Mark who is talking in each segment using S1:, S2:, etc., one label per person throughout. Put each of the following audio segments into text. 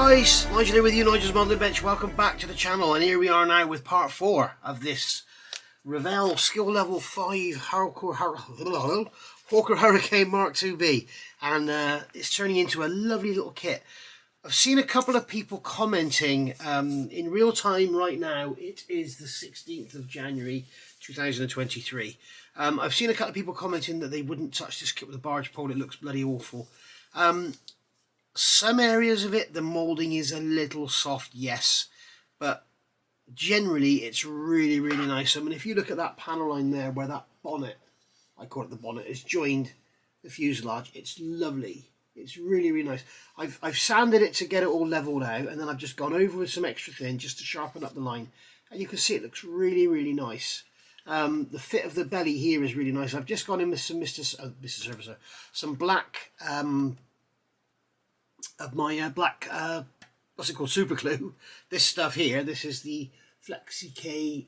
S1: guys, Nigel here with you, Nigel's Modelling Bench. Welcome back to the channel, and here we are now with part 4 of this Revell skill level 5 Hawker Hurricane Mk.IIb, and it's turning into a lovely little kit. I've seen a couple of people commenting in real time right now. It is the 16th of January 2023. I've seen a couple of people commenting that they wouldn't touch this kit with a barge pole. It looks bloody awful. Some areas of it, the moulding is a little soft, yes, but generally it's really, really nice. I mean, if you look at that panel line there where that bonnet, I call it the bonnet, is joined the fuselage, it's lovely. It's really, really nice. I've sanded it to get it all leveled out, and then I've just gone over with some extra thin just to sharpen up the line, and you can see it looks really, really nice. The fit of the belly here is really nice. I've just gone in with some some black of my black what's it called, super glue. This stuff here, this is the Flexi 5K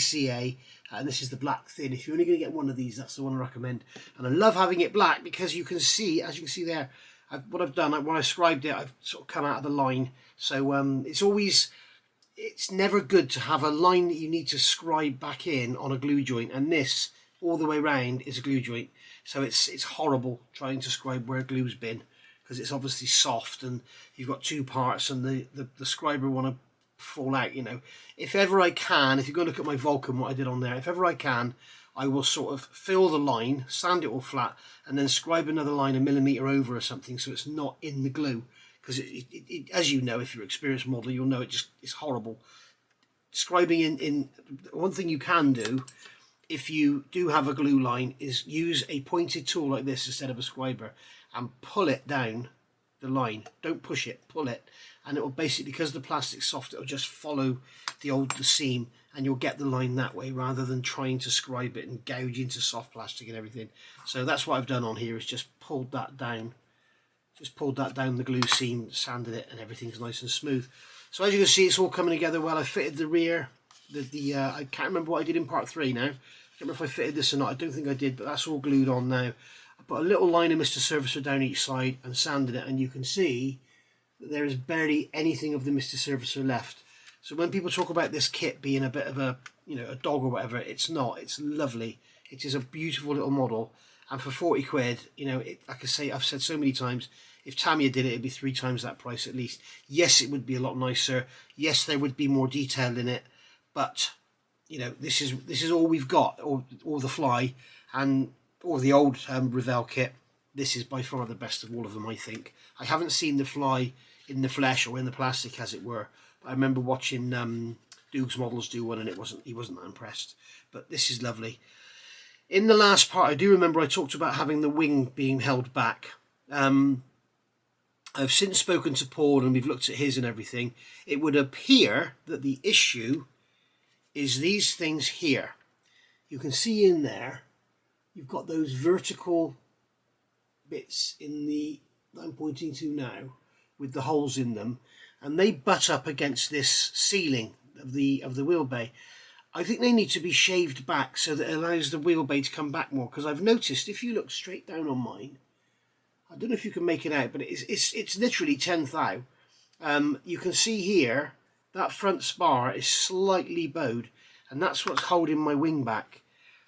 S1: CA, and this is the black thin. If you're only going to get one of these, that's the one I recommend. And I love having it black because you can see, as you can see there, what I've done, when I scribed it, I've sort of come out of the line. So it's never good to have a line that you need to scribe back in on a glue joint, and this all the way around is a glue joint. So it's horrible trying to scribe where glue's been, because it's obviously soft and you've got two parts, and the scriber want to fall out, you know. If ever I can, if you're going to look at my Vulcan, what I did on there, if ever I can, I will sort of fill the line, sand it all flat, and then scribe another line a millimetre over or something so it's not in the glue. Because as you know, if you're an experienced modeler, you'll know it's horrible. Scribing in one thing you can do, if you do have a glue line, is use a pointed tool like this instead of a scriber and pull it down the line. Don't push it, pull it, and it will basically, because the plastic's soft, it will just follow the seam, and you'll get the line that way rather than trying to scribe it and gouge into soft plastic and everything. So that's what I've done on here, is just pulled that down. Just pulled that down the glue seam, sanded it, and everything's nice and smooth. So as you can see, it's all coming together well. I fitted the rear, I can't remember what I did in part 3 now. I don't know if I fitted this or not. I don't think I did, but that's all glued on now. I put a little line of Mr. Surfacer down each side and sanded it, and you can see that there is barely anything of the Mr. Surfacer left. So when people talk about this kit being a bit of a, you know, a dog or whatever, it's not. It's lovely. It is a beautiful little model, and for 40 quid, you know, like I say, I've said so many times, if Tamiya did it, it'd be 3 times that price at least. Yes, it would be a lot nicer. Yes, there would be more detail in it, but you know, this is all we've got, or the fly, or the old Revell kit. This is by far the best of all of them, I think. I haven't seen the fly in the flesh or in the plastic, as it were. But I remember watching Doug's Models do one, and he wasn't that impressed. But this is lovely. In the last part, I do remember I talked about having the wing being held back. I've since spoken to Paul, and we've looked at his and everything. It would appear that the issue is these things here. You can see in there, you've got those vertical bits in that I'm pointing to now, with the holes in them, and they butt up against this ceiling of the wheel bay. I think they need to be shaved back so that it allows the wheel bay to come back more, because I've noticed if you look straight down on mine, I don't know if you can make it out, but it's literally 10 thou. You can see here that front spar is slightly bowed, and that's what's holding my wing back.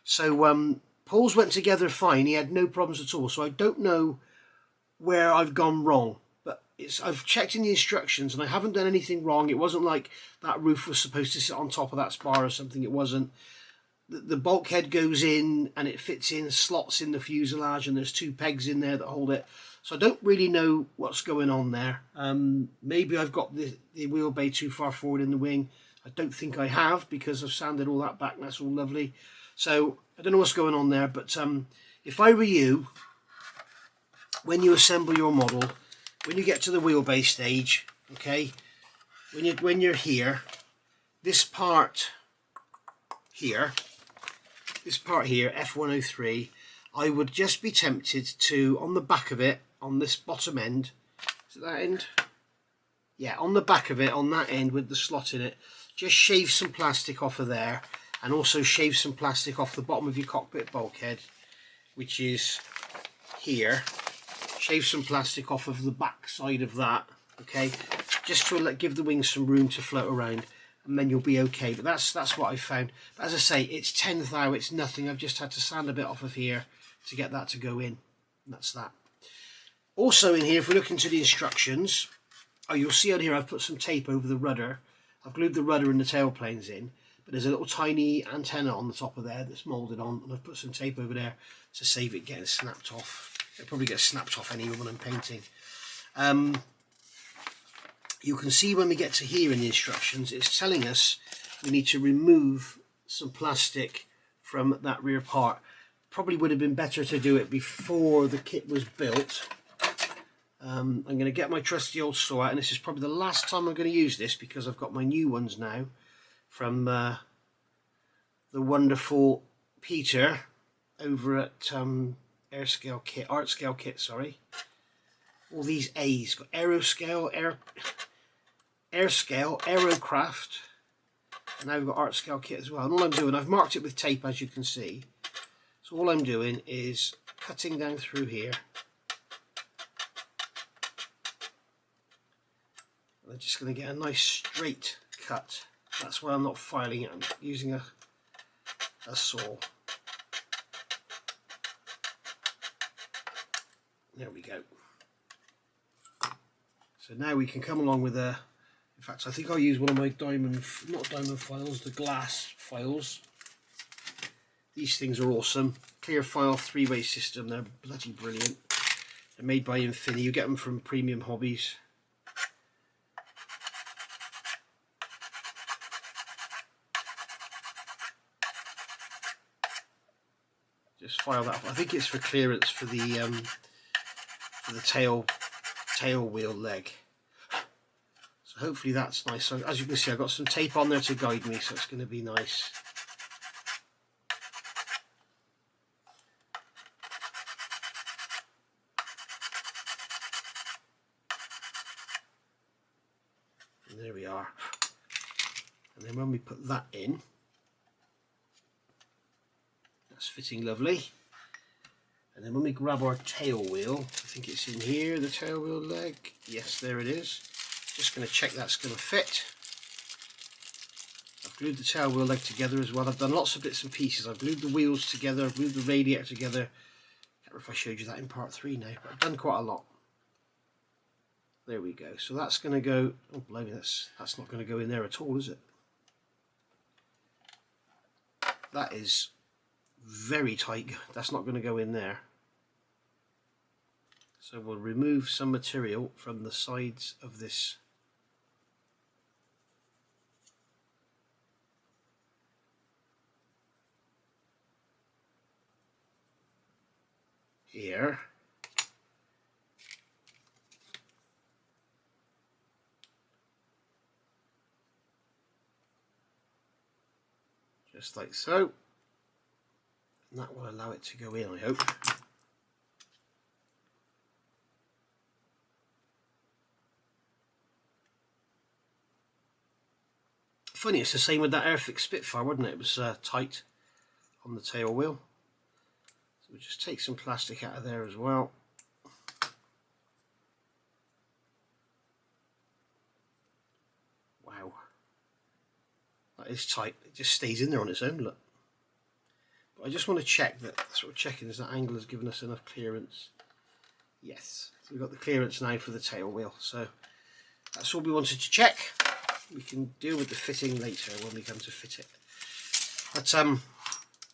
S1: So Paul's went together fine. He had no problems at all. So I don't know where I've gone wrong, but I've checked in the instructions and I haven't done anything wrong. It wasn't like that roof was supposed to sit on top of that spar or something. It wasn't. The bulkhead goes in and it fits in, slots in the fuselage, and there's 2 pegs in there that hold it. So I don't really know what's going on there. Maybe I've got the wheel bay too far forward in the wing. I don't think I have, because I've sanded all that back and that's all lovely. So I don't know what's going on there, but if I were you, when you assemble your model, when you get to the wheel bay stage, okay, when you're here, this part here, F103, I would just be tempted to, on the back of it, on this bottom end, is it that end? Yeah, on the back of it, on that end with the slot in it, just shave some plastic off of there, and also shave some plastic off the bottom of your cockpit bulkhead, which is here. shave some plastic off of the back side of that, okay, just to give the wings some room to float around, and then you'll be okay. But that's what I found. But as I say, it's 10th thou, it's nothing. I've just had to sand a bit off of here to get that to go in, and that's that. Also in here, if we look into the instructions, you'll see on here I've put some tape over the rudder. I've glued the rudder and the tail planes in, but there's a little tiny antenna on the top of there that's moulded on, and I've put some tape over there to save it getting snapped off. It'll probably get snapped off anyway when I'm painting. You can see when we get to here in the instructions, it's telling us we need to remove some plastic from that rear part. Probably would have been better to do it before the kit was built. I'm going to get my trusty old saw out, and this is probably the last time I'm going to use this because I've got my new ones now from the wonderful Peter over at Art Scale Kit, sorry. All these A's, got Aeroscale, Air Scale, Aerocraft, and now we've got Art Scale Kit as well. And all I'm doing, I've marked it with tape, as you can see. So all I'm doing is cutting down through here. I'm just going to get a nice straight cut. That's why I'm not filing it. I'm using a saw. There we go. So now we can come along with a, in fact I think I'll use one of my not diamond files, the glass files. These things are awesome. Clear file 3-way system, they're bloody brilliant. They're made by Infinity, you get them from Premium Hobbies. Just file that. I think it's for clearance for the tail wheel leg. So hopefully that's nice. So as you can see, I've got some tape on there to guide me, so it's going to be nice. And there we are. And then when we put that in, that's fitting lovely. And then when we grab our tail wheel, I think it's in here, the tail wheel leg. Yes, there it is. Just going to check that's going to fit. I've glued the tail wheel leg together as well. I've done lots of bits and pieces. I've glued the wheels together, I've glued the radiator together. I can't remember if I showed you that in part 3 now, but I've done quite a lot. There we go. So that's going to go, oh blimey, that's not going to go in there at all, is it? That is very tight. That's not going to go in there. So we'll remove some material from the sides of this here. Just like so. And that will allow it to go in, I hope. Funny, it's the same with that Airfix Spitfire, wasn't it? It was tight on the tail wheel. So we'll just take some plastic out of there as well. Wow. That is tight. It just stays in there on its own, look. I just want to check that, that's what we're checking, is that angle has given us enough clearance. Yes, so we've got the clearance now for the tail wheel, so that's all we wanted to check. We can deal with the fitting later when we come to fit it. But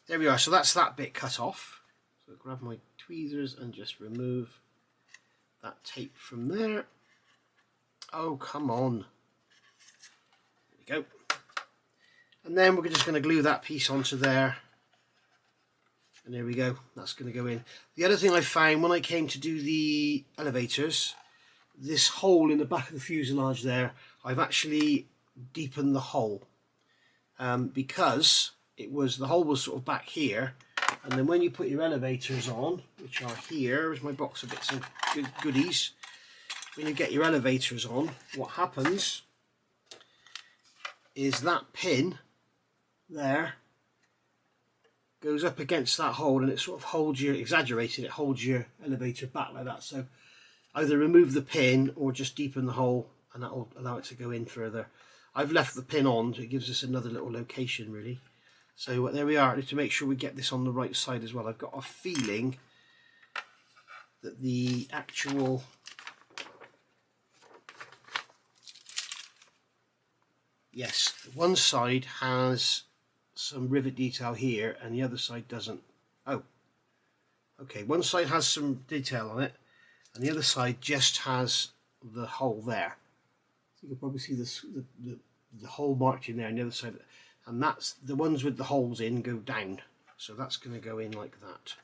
S1: there we are, so that's that bit cut off. So I'll grab my tweezers and just remove that tape from there. Oh, come on. There we go. And then we're just going to glue that piece onto there. And there we go, that's going to go in. The other thing I found when I came to do the elevators, this hole in the back of the fuselage there, I've actually deepened the hole because the hole was sort of back here, and then when you put your elevators on, which are here, is my box of bits of goodies. When you get your elevators on, what happens is that pin there goes up against that hole, and it sort of holds your, exaggerated, it holds your elevator back like that. So either remove the pin or just deepen the hole, and that will allow it to go in further. I've left the pin on, so it gives us another little location really. So there we are. I need to make sure we get this on the right side as well. I've got a feeling that the actual yes, one side has some rivet detail here and the other side doesn't. Oh, okay, one side has some detail on it and the other side just has the hole there. So you can probably see this, the hole marked in there on the other side, and that's the ones with the holes in go down, so that's going to go in like that.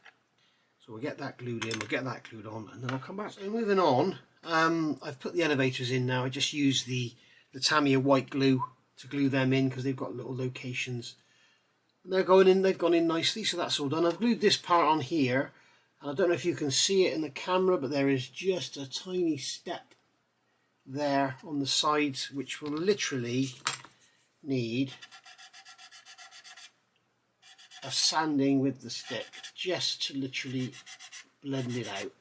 S1: So we'll get that glued in, we'll get that glued on, and then I'll come back. So moving on, I've put the elevators in now. I just use the Tamiya white glue to glue them in because they've got little locations. And they're going in, they've gone in nicely, so that's all done. I've glued this part on here, and I don't know if you can see it in the camera, but there is just a tiny step there on the sides which will literally need a sanding with the stick just to literally blend it out.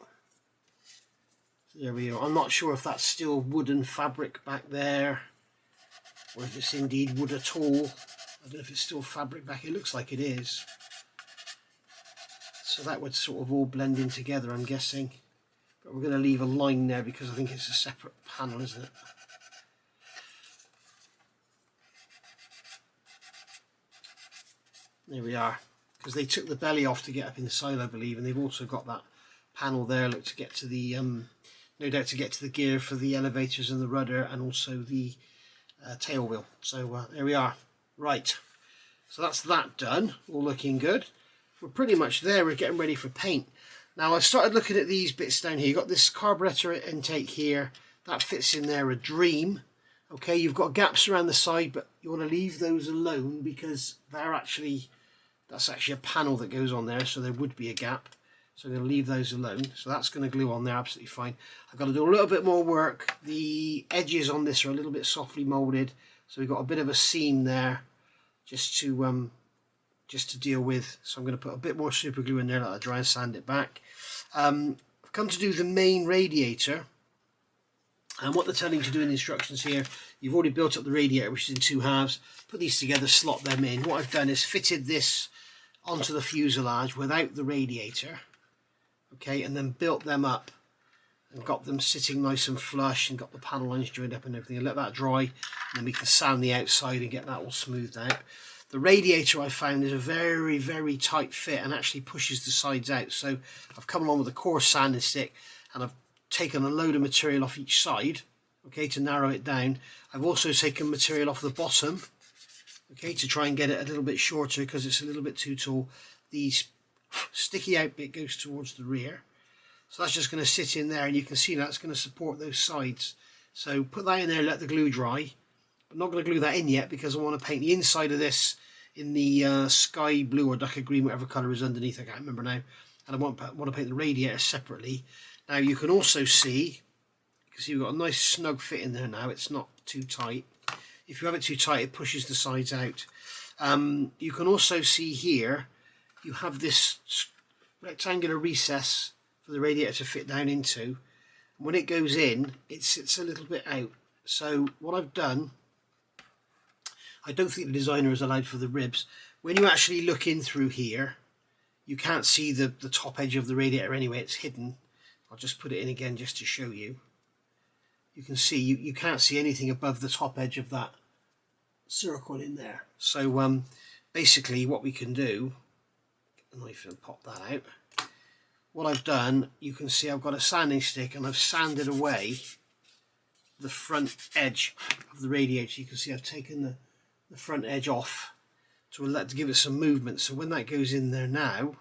S1: So there we go. I'm not sure if that's still wooden fabric back there or if it's indeed wood at all. I don't know if it's still fabric back. It looks like it is. So that would sort of all blend in together, I'm guessing. But we're going to leave a line there because I think it's a separate panel, isn't it? There we are, because they took the belly off to get up inside, I believe, and they've also got that panel there, look, to get to the no doubt to get to the gear for the elevators and the rudder, and also the tail wheel. So there we are. Right, so that's that done, all looking good. We're pretty much there. We're getting ready for paint. Now I started looking at these bits down here. You've got this carburetor intake here, that fits in there a dream. Okay, you've got gaps around the side, but you want to leave those alone because that's actually a panel that goes on there, so there would be a gap. So I'm going to leave those alone. So that's going to glue on there absolutely fine. I've got to do a little bit more work. The edges on this are a little bit softly molded, so we've got a bit of a seam there just to deal with. So I'm going to put a bit more super glue in there, let that dry and sand it back. I've come to do the main radiator. And what they're telling you to do in the instructions here, you've already built up the radiator, which is in 2 halves. Put these together, slot them in. What I've done is fitted this onto the fuselage without the radiator, okay, and then built them up and got them sitting nice and flush and got the panel lines joined up and everything, and let that dry, and then we can sand the outside and get that all smoothed out. The radiator I found is a very, very tight fit and actually pushes the sides out. So I've come along with a coarse sanding stick and I've taken a load of material off each side, okay, to narrow it down. I've also taken material off the bottom, okay, to try and get it a little bit shorter because it's a little bit too tall. The sticky out bit goes towards the rear, so that's just going to sit in there, and you can see that's going to support those sides. So put that in there, let the glue dry. I'm not going to glue that in yet because I want to paint the inside of this in the sky blue or darker green, whatever colour is underneath, I can't remember now, and I want to paint the radiator separately. Now you can also see, we've got a nice snug fit in there now, it's not too tight. If you have it too tight, it pushes the sides out. You can also see here, you have this rectangular recess for the radiator to fit down into. When it goes in, it sits a little bit out. So what I've done, I don't think the designer has allowed for the ribs. When you actually look in through here, you can't see the top edge of the radiator anyway, it's hidden. I'll just put it in again just to show you. You can see, you can't see anything above the top edge of that circle in there. So basically what we can do, get the knife and pop that out. What I've done, you can see I've got a sanding stick and I've sanded away the front edge of the radiator. You can see I've taken the front edge off to give it some movement. So when that goes in there now,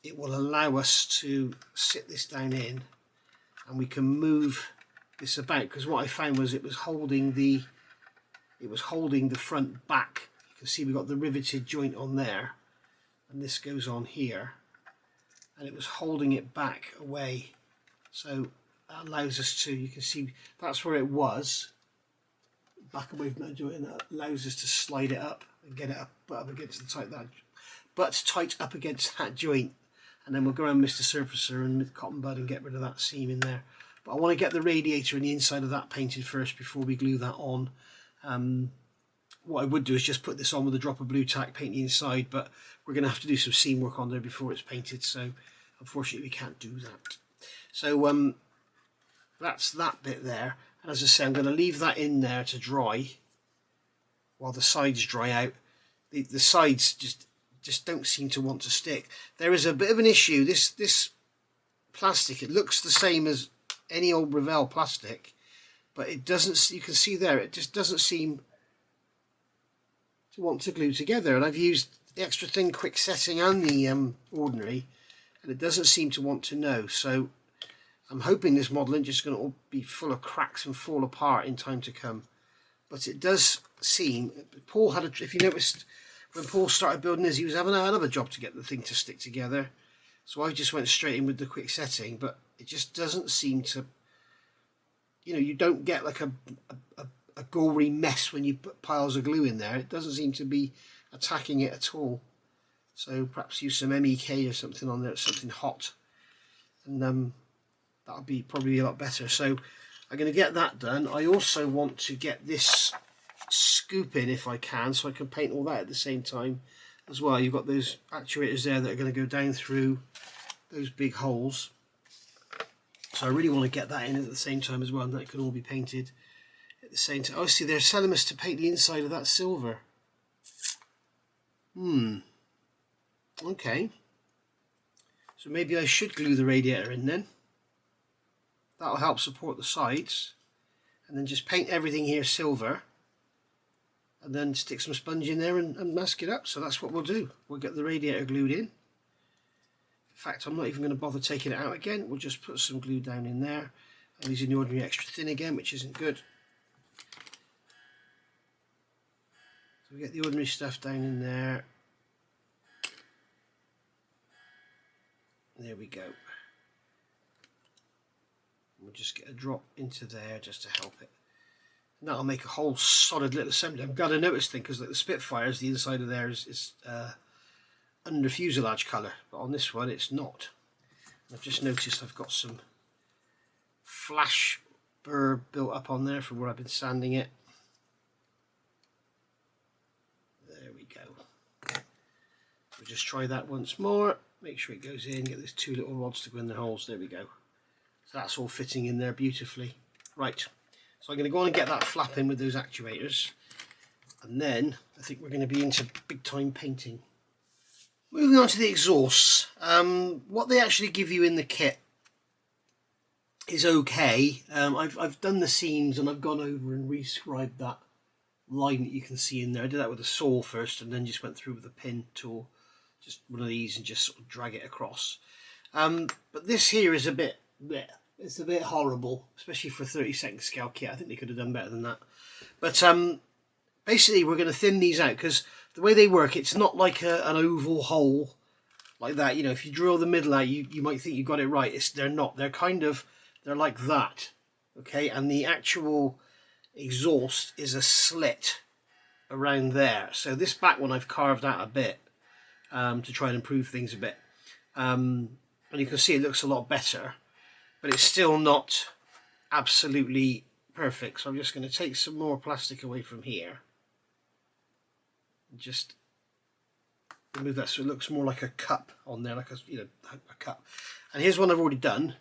S1: it will allow us to sit this down in and we can move this about, because what I found was it was holding the front back. You can see we've got the riveted joint on there and this goes on here, and it was holding it back away, so that allows us to, you can see that's where it was, back away from that joint, and that allows us to slide it up and get it up against the tight that but tight up against that joint. And then we'll go around Mr. Surfacer and cotton bud and get rid of that seam in there. But I want to get the radiator and the inside of that painted first before we glue that on. What I would do is just put this on with a drop of blue tack, paint the inside, but we're going to have to do some seam work on there before it's painted, so unfortunately we can't do that. So that's that bit there, and as I say, I'm going to leave that in there to dry while the sides dry out. The sides just don't seem to want to stick. There is a bit of an issue. This plastic, it looks the same as any old Revell plastic, but it doesn't, you can see there, it just doesn't seem to want to glue together. And I've used the extra thin quick setting and the ordinary, and it doesn't seem to want to know. So I'm hoping this model isn't just going to all be full of cracks and fall apart in time to come. But it does seem, Paul had if you noticed, when Paul started building his, he was having another job to get the thing to stick together. So I just went straight in with the quick setting, but it just doesn't seem to, you know, you don't get like a gory mess when you put piles of glue in there. It doesn't seem to be attacking it at all. So perhaps use some Mk or something on there, something hot, and that'll be probably a lot better. So I'm going to get that done. I also want to get this scoop in if I can, so I can paint all that at the same time as well. You've got those actuators there that are going to go down through those big holes, so I really want to get that in at the same time as well, and that can all be painted at the same time. Oh, see, they're telling us to paint the inside of that silver. Okay, so maybe I should glue the radiator in then. That'll help support the sides, and then just paint everything here silver, and then stick some sponge in there and mask it up. So that's what we'll do. We'll get the radiator glued in. In fact, I'm not even going to bother taking it out again. We'll just put some glue down in there. I'm using the ordinary extra thin again, which isn't good. So we get the ordinary stuff down in there. There we go. We'll just get a drop into there just to help it. And that'll make a whole solid little assembly. I'm glad I noticed thing, because like the Spitfires, the inside of there is under fuselage colour, but on this one it's not. And I've just noticed I've got some flash burr built up on there from where I've been sanding it. There we go. We'll just try that once more. Make sure it goes in. Get those two little rods to go in the holes. There we go. So that's all fitting in there beautifully. Right, so I'm going to go on and get that flap in with those actuators, and then I think we're going to be into big time painting. Moving on to the exhausts. What they actually give you in the kit is okay. I've done the seams and I've gone over and rescribed that line that you can see in there. I did that with a saw first and then just went through with a pin tool, just one of these, and just sort of drag it across. But this here is a bit, it's a bit horrible, especially for a 32nd scale kit. I think they could have done better than that. But basically we're going to thin these out, because the way they work, it's not like an oval hole like that. You know, if you drill the middle out, you might think you got it right. They're not. They're like that. Okay, and the actual exhaust is a slit around there. So this back one I've carved out a bit to try and improve things a bit. And you can see it looks a lot better, but it's still not absolutely perfect. So I'm just going to take some more plastic away from here. Just remove that so it looks more like a cup on there, like a cup. And here's one I've already done,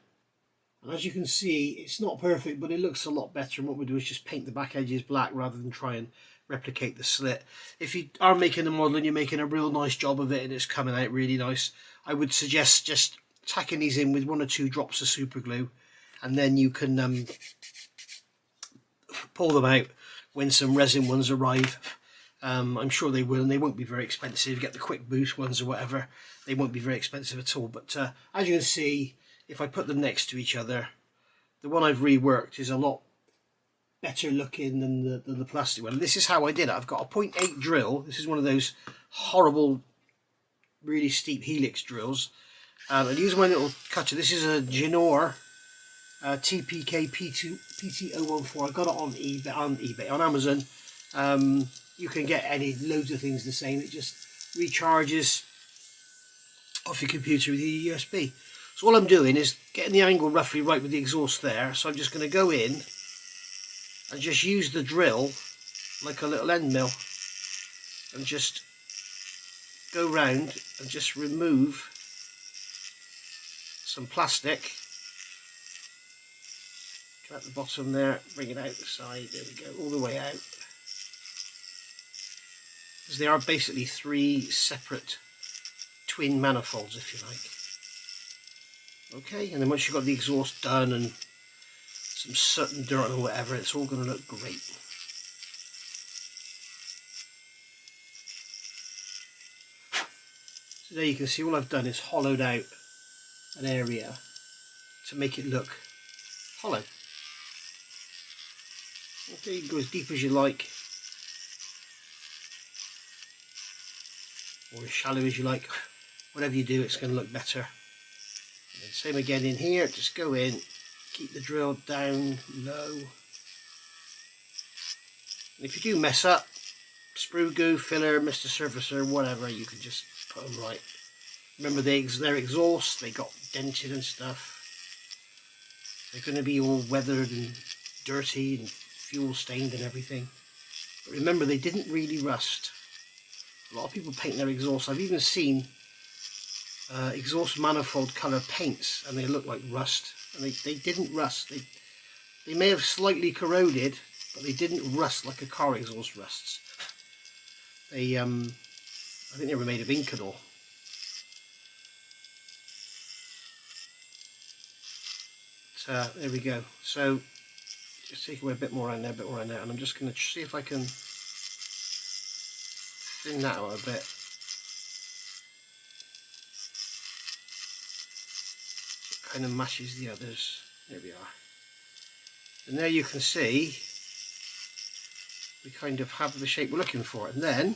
S1: and as you can see, it's not perfect, but it looks a lot better. And what we do is just paint the back edges black rather than try and replicate the slit. If you are making a model and you're making a real nice job of it and it's coming out really nice, I would suggest just tacking these in with 1 or 2 drops of super glue, and then you can pull them out when some resin ones arrive. I'm sure they will, and they won't be very expensive. Get the quick boost ones or whatever, they won't be very expensive at all. But as you can see, if I put them next to each other, the one I've reworked is a lot better looking than the plastic one. This is how I did it. I've got a 0.8 drill. This is one of those horrible, really steep helix drills. And use my little cutter. This is a Genor TPK PT014. I got it on eBay, on Amazon. You can get loads of things the same. It just recharges off your computer with your USB. So all I'm doing is getting the angle roughly right with the exhaust there. So I'm just going to go in and just use the drill like a little end mill and just go round and just remove some plastic. Go at the bottom there, bring it out the side, there we go, all the way out. Because they are basically 3 separate twin manifolds, if you like. Okay, and then once you've got the exhaust done and some soot and dirt or whatever, it's all going to look great. So there you can see all I've done is hollowed out an area to make it look hollow. Okay, you can go as deep as you like, or as shallow as you like. Whatever you do, it's going to look better. And then same again in here, just go in, keep the drill down low. And if you do mess up, sprue goo, filler, Mr. Surfacer, whatever, you can just put them right. Remember their exhaust, they got dented and stuff. They're going to be all weathered and dirty and fuel stained and everything. But remember, they didn't really rust. A lot of people paint their exhaust. I've even seen exhaust manifold colour paints and they look like rust. And they didn't rust. They may have slightly corroded, but they didn't rust like a car exhaust rusts. They, I think they were made of ink and all. There we go. So just take away a bit more around there, a bit more around there, and I'm just going to see if I can thin that out a bit. So it kind of matches the others. There we are. And there you can see we kind of have the shape we're looking for. And then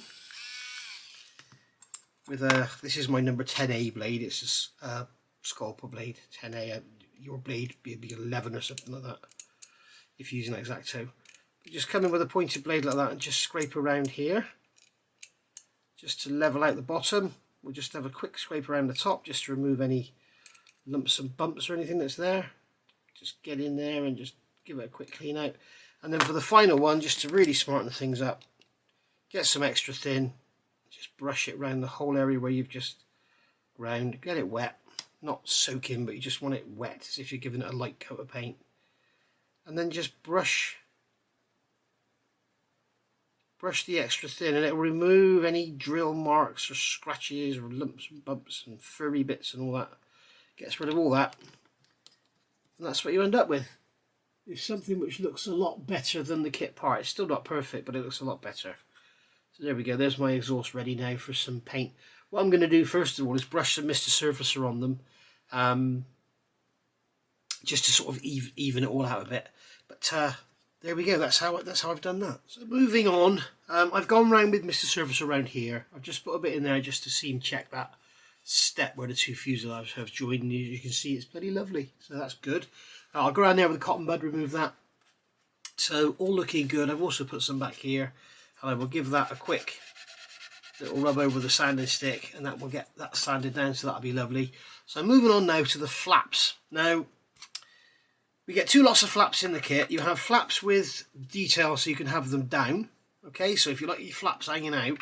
S1: with this is my number 10A blade. It's a Sculptor blade, 10A. Your blade would be 11 or something like that if you're using that X-Acto. But just come in with a pointed blade like that and just scrape around here just to level out the bottom. We'll just have a quick scrape around the top just to remove any lumps and bumps or anything that's there. Just get in there and just give it a quick clean out. And then for the final one, just to really smarten things up, get some extra thin, just brush it around the whole area where you've just ground, get it wet. Not soaking, but you just want it wet, as if you're giving it a light coat of paint. And then just brush the extra thin, and it will remove any drill marks or scratches or lumps and bumps and furry bits and all that. Gets rid of all that, and that's what you end up with. It's something which looks a lot better than the kit part. It's still not perfect, but it looks a lot better. So there we go, there's my exhaust ready now for some paint. What I'm going to do first of all is brush some Mr. Surfacer on them, just to sort of even it all out a bit. But there we go, that's how I've done that. So moving on, I've gone round with Mr. Surfacer around here. I've just put a bit in there just to see and check that step where the 2 fuselages have joined, and you can see it's bloody lovely, so that's good. I'll go around there with a cotton bud, remove that. So all looking good. I've also put some back here, and I will give that a quick little rub over the sanding stick, and that will get that sanded down, so that'll be lovely. So moving on now to the flaps. Now we get 2 lots of flaps in the kit. You have flaps with detail, so you can have them down. Okay, so if you like your flaps hanging out,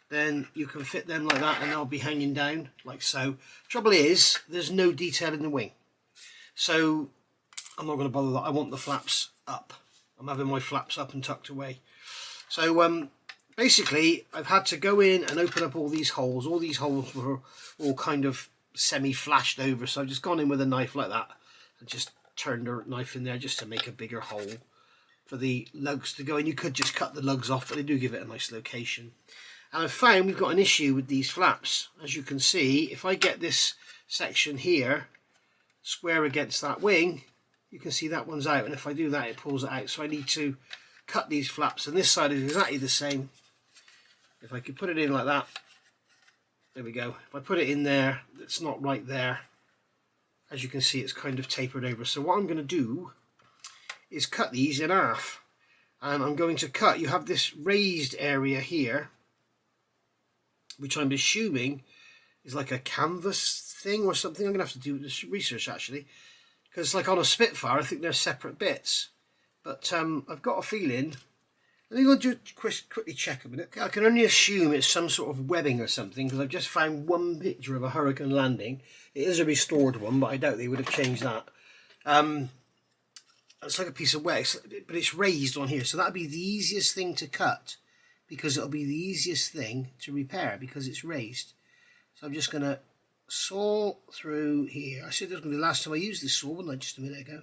S1: then you can fit them like that and they'll be hanging down like so. Trouble is, there's no detail in the wing, so I'm not going to bother that. I want the flaps up. I'm having my flaps up and tucked away. So basically I've had to go in and open up all these holes. All these holes were all kind of semi-flashed over, so I've just gone in with a knife like that and just turned the knife in there just to make a bigger hole for the lugs to go in. You could just cut the lugs off, but they do give it a nice location. And I've found we've got an issue with these flaps. As you can see, if I get this section here square against that wing, you can see that one's out, and if I do that it pulls it out. So I need to cut these flaps, and this side is exactly the same. If I could put it in like that, there we go. If I put it in there, it's not right there. As you can see, it's kind of tapered over. So what I'm going to do is cut these in half, and I'm going to cut, you have this raised area here, which I'm assuming is like a canvas thing or something. I'm going to have to do this research actually, because like on a Spitfire I think they're separate bits, but I've got a feeling. Let me go just quickly check a minute. I can only assume it's some sort of webbing or something, because I've just found one picture of a Hurricane landing. It is a restored one, but I doubt they would have changed that. It's like a piece of wax, but it's raised on here, so that'll be the easiest thing to cut, because it'll be the easiest thing to repair because it's raised. So I'm just going to saw through here. I said this was going to be the last time I used this saw, wasn't I, just a minute ago?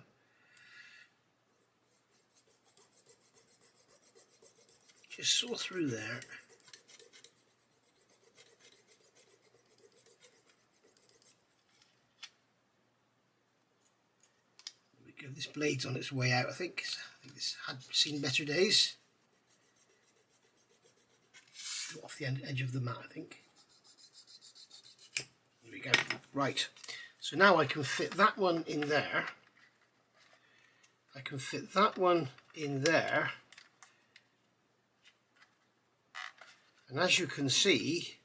S1: Just saw through there. There we go. This blade's on its way out, I think. This had seen better days. Off the edge of the mat, I think. There we go. Right. So now I can fit that one in there. I can fit that one in there. And as you can see,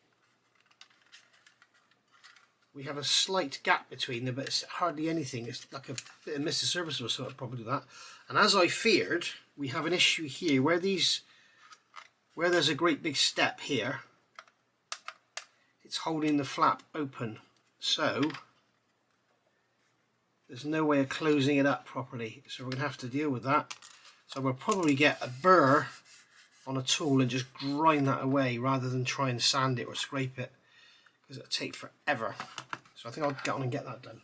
S1: we have a slight gap between them, but it's hardly anything. It's like a bit of Mr. Serviceable, so I'll probably do that. And as I feared, we have an issue here where there's a great big step here. It's holding the flap open, so there's no way of closing it up properly. So we're going to have to deal with that. So we'll probably get a burr on a tool and just grind that away rather than try and sand it or scrape it, because it'll take forever. So I think I'll get on and get that done.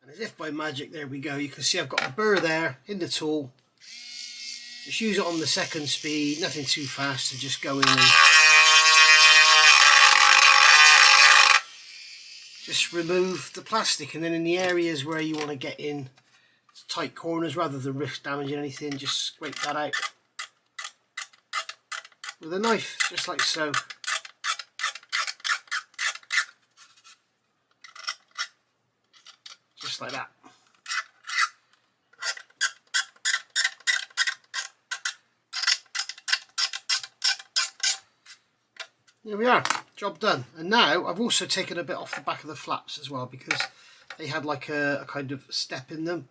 S1: And as if by magic, there we go. You can see I've got a burr there in the tool. Just use it on the second speed, nothing too fast, to just go in and just remove the plastic. And then in the areas where you want to get in tight corners, rather than risk damaging anything, just scrape that out with a knife, just like so. Just like that. There we are, job done. And now I've also taken a bit off the back of the flaps as well, because they had like a kind of step in them.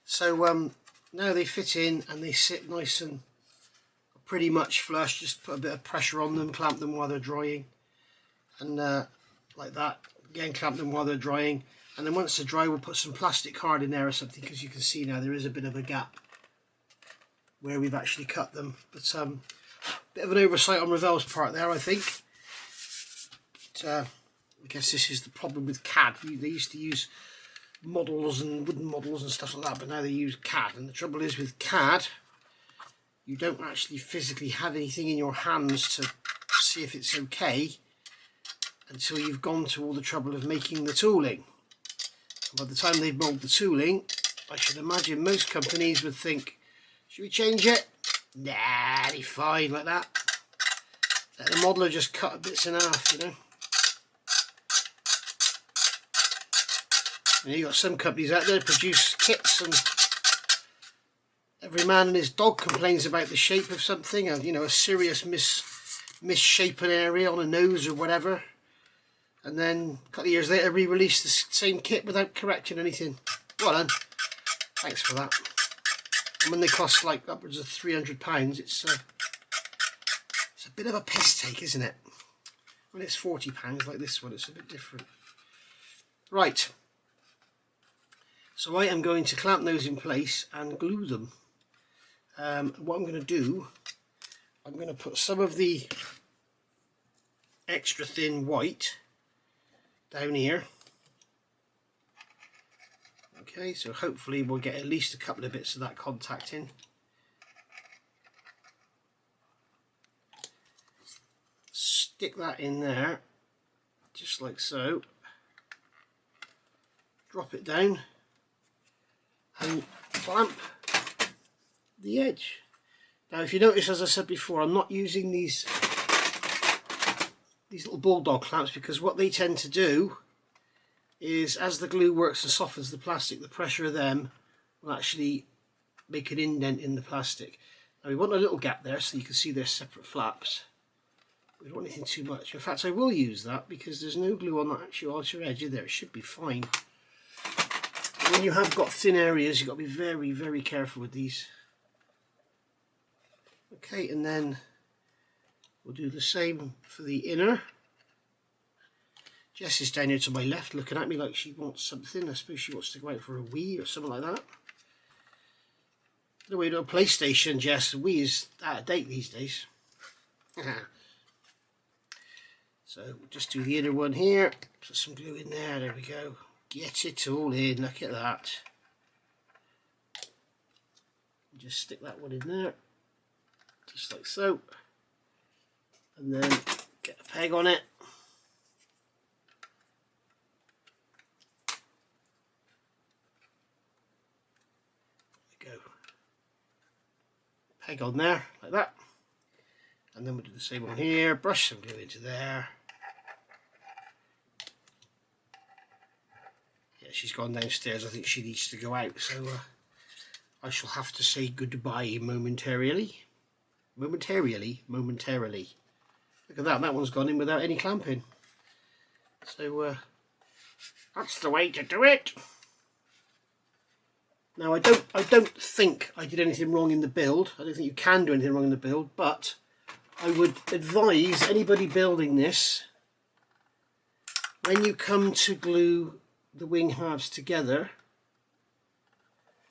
S1: So now they fit in and they sit nice and pretty much flush. Just put a bit of pressure on them, clamp them while they're drying, and like that. Again, clamp them while they're drying, and then once they're dry, we'll put some plastic card in there or something, because you can see now there is a bit of a gap where we've actually cut them. But bit of an oversight on Revell's part there, I think. I guess this is the problem with CAD. They used to use models and wooden models and stuff like that, but now they use CAD. And the trouble is with CAD, you don't actually physically have anything in your hands to see if it's okay until you've gone to all the trouble of making the tooling. And by the time they've molded the tooling, I should imagine most companies would think, should we change it? Nah, they're fine like that. Let the modeler just cut bits in half, you know. And you've got some companies out there that produce kits, and every man and his dog complains about the shape of something, you know, a serious misshapen area on a nose or whatever, and then a couple of years later re-release the same kit without correcting anything. Well done, thanks for that. And when they cost like upwards of £300, it's a bit of a piss take, isn't it? When it's £40 like this one, it's a bit different. Right. So I am going to clamp those in place and glue them. What I'm going to do, I'm going to put some of the extra thin white down here. Okay, so hopefully we'll get at least a couple of bits of that contact in. Stick that in there, just like so. Drop it down and clamp the edge. Now if you notice, as I said before, I'm not using these little bulldog clamps, because what they tend to do is, as the glue works and softens the plastic, the pressure of them will actually make an indent in the plastic. Now we want a little gap there so you can see they're separate flaps. We don't want anything too much. In fact, I will use that because there's no glue on that actual outer edge there. It should be fine. When you have got thin areas, you've got to be very, very careful with these. Okay, and then we'll do the same for the inner. Jess is down here to my left looking at me like she wants something. I suppose she wants to go out for a wee or something like that. The way to a PlayStation, Jess, the Wii is out of date these days. So we'll just do the inner one here. Put some glue in there. There we go. Get it all in. Look at that. Just stick that one in there. Just like so. And then get a peg on it. There we go. Peg on there, like that. And then we'll do the same one here. Brush some glue into there. Yeah, she's gone downstairs. I think she needs to go out. So I shall have to say goodbye momentarily. Momentarily. Look at that. That one's gone in without any clamping. So that's the way to do it. Now I don't think I did anything wrong in the build. I don't think you can do anything wrong in the build, but I would advise anybody building this, when you come to glue the wing halves together,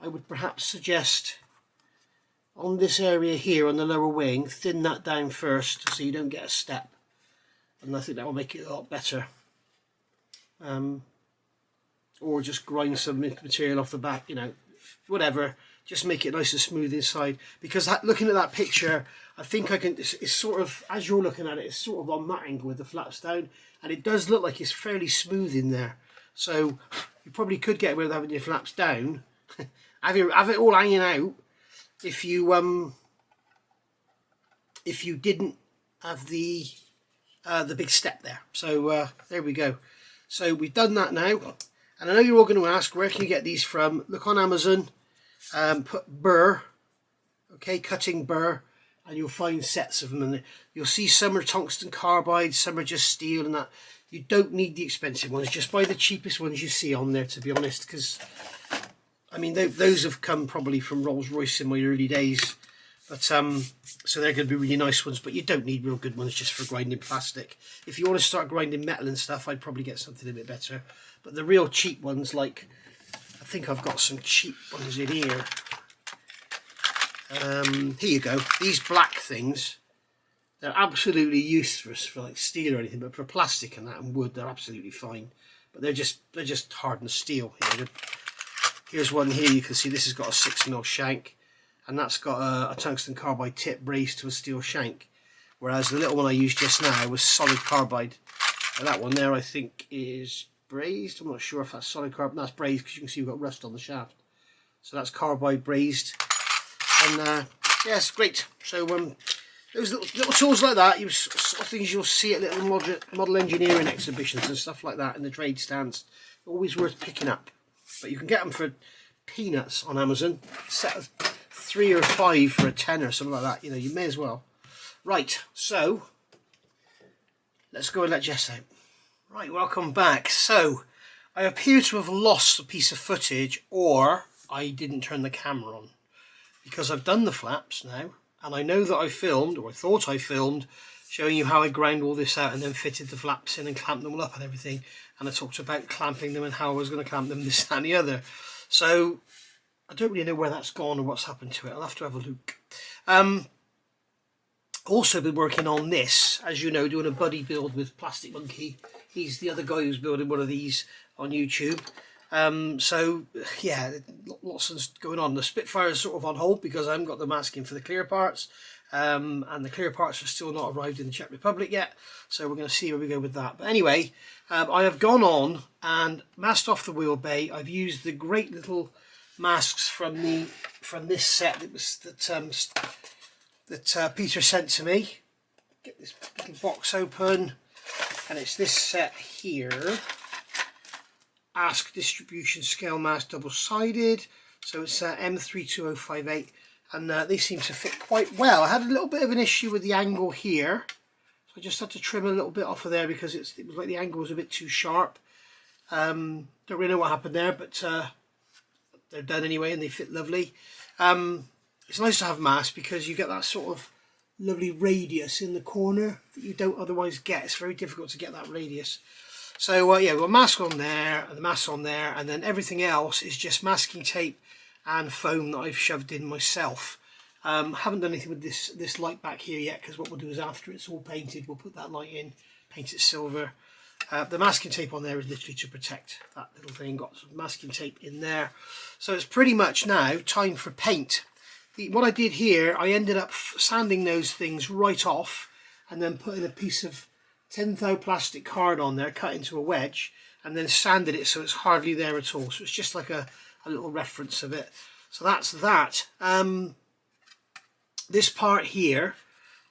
S1: I would perhaps suggest on this area here on the lower wing, thin that down first so you don't get a step, and I think that will make it a lot better. Or just grind some material off the back, you know, whatever, just make it nice and smooth inside, because looking at that picture, I think I can, it's sort of, as you're looking at it, it's sort of on that angle with the flaps down, and it does look like it's fairly smooth in there. So you probably could get away with having your flaps down, have it all hanging out, if you didn't have the big step there. So there we go. So we've done that now, and I know you're all going to ask, where can you get these from? Look on Amazon, put burr, okay, cutting burr, and you'll find sets of them, and you'll see some are tungsten carbide, some are just steel and that. You don't need the expensive ones, just buy the cheapest ones you see on there, to be honest, because I mean those have come probably from Rolls-Royce in my early days, but so they're going to be really nice ones, but you don't need real good ones just for grinding plastic. If you want to start grinding metal and stuff, I'd probably get something a bit better, but the real cheap ones, like I think I've got some cheap ones in here. Here you go. These black things, they're absolutely useless for like steel or anything, but for plastic and that and wood, they're absolutely fine. But they're just hardened steel. Here's one here. You can see this has got a 6mm shank, and that's got a tungsten carbide tip brazed to a steel shank. Whereas the little one I used just now was solid carbide. And that one there, I think, is brazed. I'm not sure if that's solid carbide. That's brazed because you can see we've got rust on the shaft. So that's carbide brazed. And yeah, it's great. So those little tools like that, sort of things you'll see at little model engineering exhibitions and stuff like that in the trade stands, always worth picking up. But you can get them for peanuts on Amazon, a set of 3 or 5 for a tenner or something like that. You know, you may as well. Right, so let's go and let Jess out. Right, welcome back. So I appear to have lost a piece of footage, or I didn't turn the camera on, because I've done the flaps now, and I know that I filmed, or I thought I filmed, showing you how I ground all this out and then fitted the flaps in and clamped them all up and everything, and I talked about clamping them and how I was going to clamp them, this, that and the other. So I don't really know where that's gone or what's happened to it. I'll have to have a look. Also been working on this, as you know, doing a buddy build with Plastic Monkey. He's the other guy who's building one of these on YouTube. So yeah, lots of going on. The Spitfire is sort of on hold because I haven't got the masking for the clear parts, and the clear parts are still not arrived in the Czech Republic yet, so we're going to see where we go with that. But anyway, I have gone on and masked off the wheel bay. I've used the great little masks from this set that Peter sent to me. Get this little box open, and it's this set here. Ask distribution scale mask, double-sided, so it's M32058, and they seem to fit quite well. I had a little bit of an issue with the angle here, So I just had to trim a little bit off of there because it was like the angle was a bit too sharp. Don't really know what happened there, but they're done anyway and they fit lovely. It's nice to have masks because you get that sort of lovely radius in the corner that you don't otherwise get. It's very difficult to get that radius. So yeah, we've got a mask on there and the mask on there, and then everything else is just masking tape and foam that I've shoved in myself. Haven't done anything with this light back here yet, because what we'll do is after it's all painted, we'll put that light in, paint it silver. The masking tape on there is literally to protect that little thing. Got some masking tape in there. So it's pretty much now time for paint. What I did here, I ended up sanding those things right off and then putting a piece of 10 thou plastic card on there, cut into a wedge, and then sanded it so it's hardly there at all. So it's just like a little reference of it. So that's that. This part here,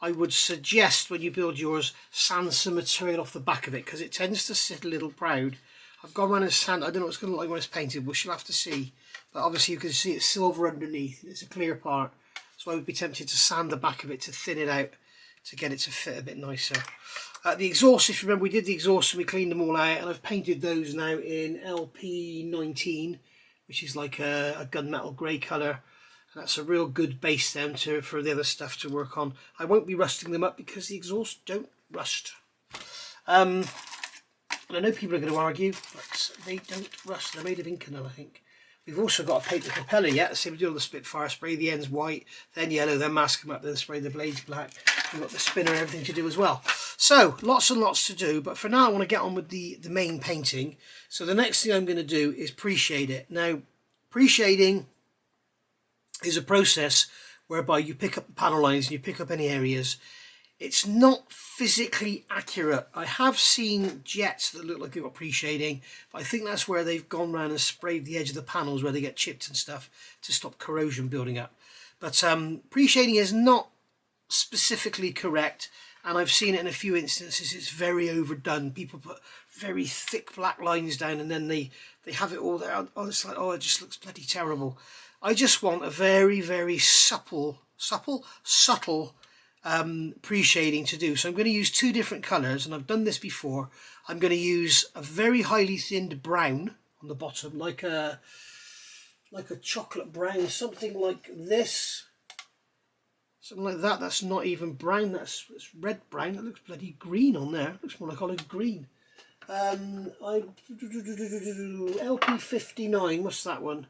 S1: I would suggest when you build yours, sand some material off the back of it, because it tends to sit a little proud. I've gone around and sand. I don't know what it's going to look like when it's painted. We shall have to see. But obviously you can see it's silver underneath. It's a clear part. So I would be tempted to sand the back of it to thin it out, to get it to fit a bit nicer. The exhaust, if you remember, we did the exhaust and we cleaned them all out, and I've painted those now in LP19, which is like a gunmetal grey colour. And that's a real good base then for the other stuff to work on. I won't be rusting them up because the exhaust don't rust. And I know people are going to argue, but they don't rust. They're made of Inconel, I think. We've also got to paint the propeller yet. So we do on the Spitfire, spray the ends white, then yellow, then mask them up, then spray the blades black. We've got the spinner and everything to do as well. So lots and lots to do, but for now I want to get on with the main painting. So the next thing I'm going to do is pre-shade it. Now, pre-shading is a process whereby you pick up the panel lines and you pick up any areas. It's not physically accurate. I have seen jets that look like they've got pre-shading, but I think that's where they've gone around and sprayed the edge of the panels where they get chipped and stuff to stop corrosion building up. But pre-shading is not specifically correct, and I've seen it in a few instances. It's very overdone. People put very thick black lines down and then they have it all there. Oh, it's like, oh, it just looks bloody terrible. I just want a very, very subtle pre-shading to do. So I'm going to use two different colours, and I've done this before. I'm going to use a very highly thinned brown on the bottom, like a chocolate brown, something like this. Something like that. That's not even brown, it's red brown. It looks bloody green on there. It looks more like olive green. LP59, what's that one?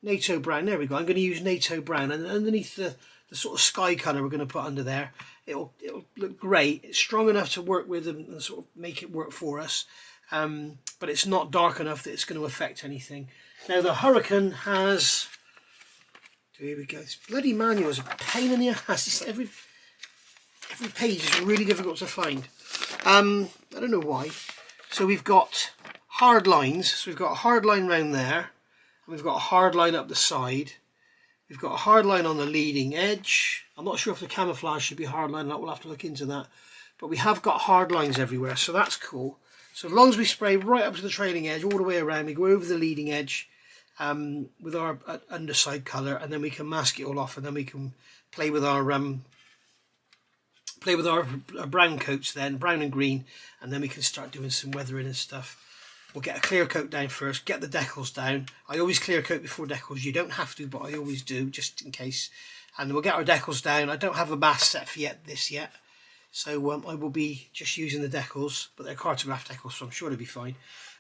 S1: NATO brown, there we go. I'm going to use NATO brown, and underneath the sort of sky colour we're going to put under there, it'll look great. It's strong enough to work with and sort of make it work for us, but it's not dark enough that it's going to affect anything. Now the Hurricane has, here we go, this bloody manual is a pain in the ass. It's every page is really difficult to find. I don't know why. So we've got hard lines, so we've got a hard line round there, and we've got a hard line up the side. We've got a hard line on the leading edge. I'm not sure if the camouflage should be hard line or not. We'll have to look into that. But we have got hard lines everywhere, so that's cool. So as long as we spray right up to the trailing edge, all the way around, we go over the leading edge with our underside colour, and then we can mask it all off, and then we can play with our brown coats then, brown and green, and then we can start doing some weathering and stuff. We'll get a clear coat down first, get the decals down. I always clear coat before decals. You don't have to, but I always do, just in case. And we'll get our decals down. I don't have a mask set for this yet. So I will be just using the decals, but they're cartograph decals, so I'm sure they'll be fine.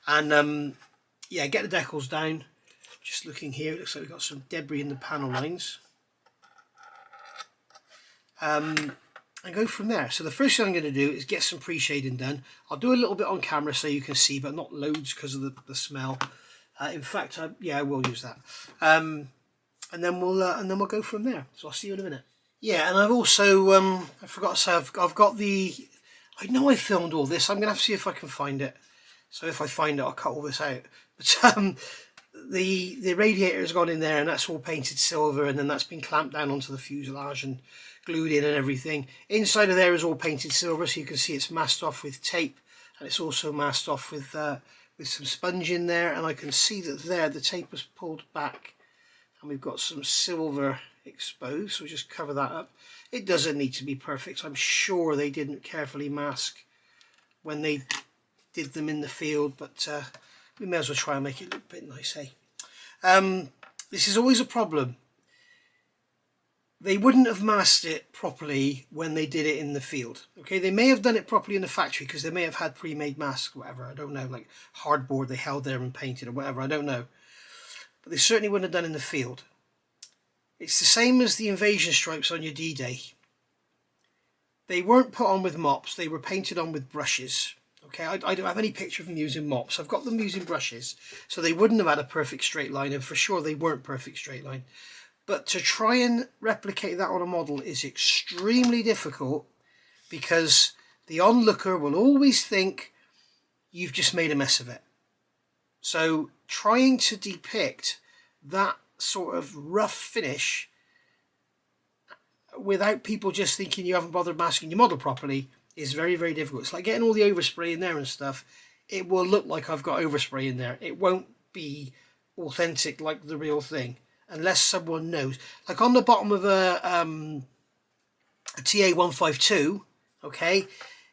S1: And yeah, get the decals down. Just looking here, it looks like we've got some debris in the panel lines. And go from there. So the first thing I'm going to do is get some pre-shading done. I'll do a little bit on camera so you can see, but not loads because of the smell. In fact, I will use that. And then we'll go from there. So I'll see you in a minute. Yeah, and I've also I forgot to say I've got the. I know I filmed all this. I'm going to have to see if I can find it. So if I find it, I'll cut all this out. But the radiator has gone in there, and that's all painted silver, and then that's been clamped down onto the fuselage and glued in and everything. Inside of there is all painted silver, so you can see it's masked off with tape, and it's also masked off with some sponge in there, and I can see that there the tape was pulled back and we've got some silver exposed, so we'll just cover that up. It doesn't need to be perfect. I'm sure they didn't carefully mask when they did them in the field, but we may as well try and make it look a bit nice, hey? This is always a problem. They wouldn't have masked it properly when they did it in the field. Okay, they may have done it properly in the factory because they may have had pre-made masks or whatever. I don't know, like hardboard they held there and painted or whatever. I don't know. But they certainly wouldn't have done in the field. It's the same as the invasion stripes on your D-Day. They weren't put on with mops. They were painted on with brushes. Okay, I don't have any picture of them using mops. I've got them using brushes. So they wouldn't have had a perfect straight line, and for sure they weren't perfect straight line. But to try and replicate that on a model is extremely difficult because the onlooker will always think you've just made a mess of it. So trying to depict that sort of rough finish without people just thinking you haven't bothered masking your model properly is very, very difficult. It's like getting all the overspray in there and stuff. It will look like I've got overspray in there. It won't be authentic like the real thing. Unless someone knows. Like on the bottom of a TA152, okay,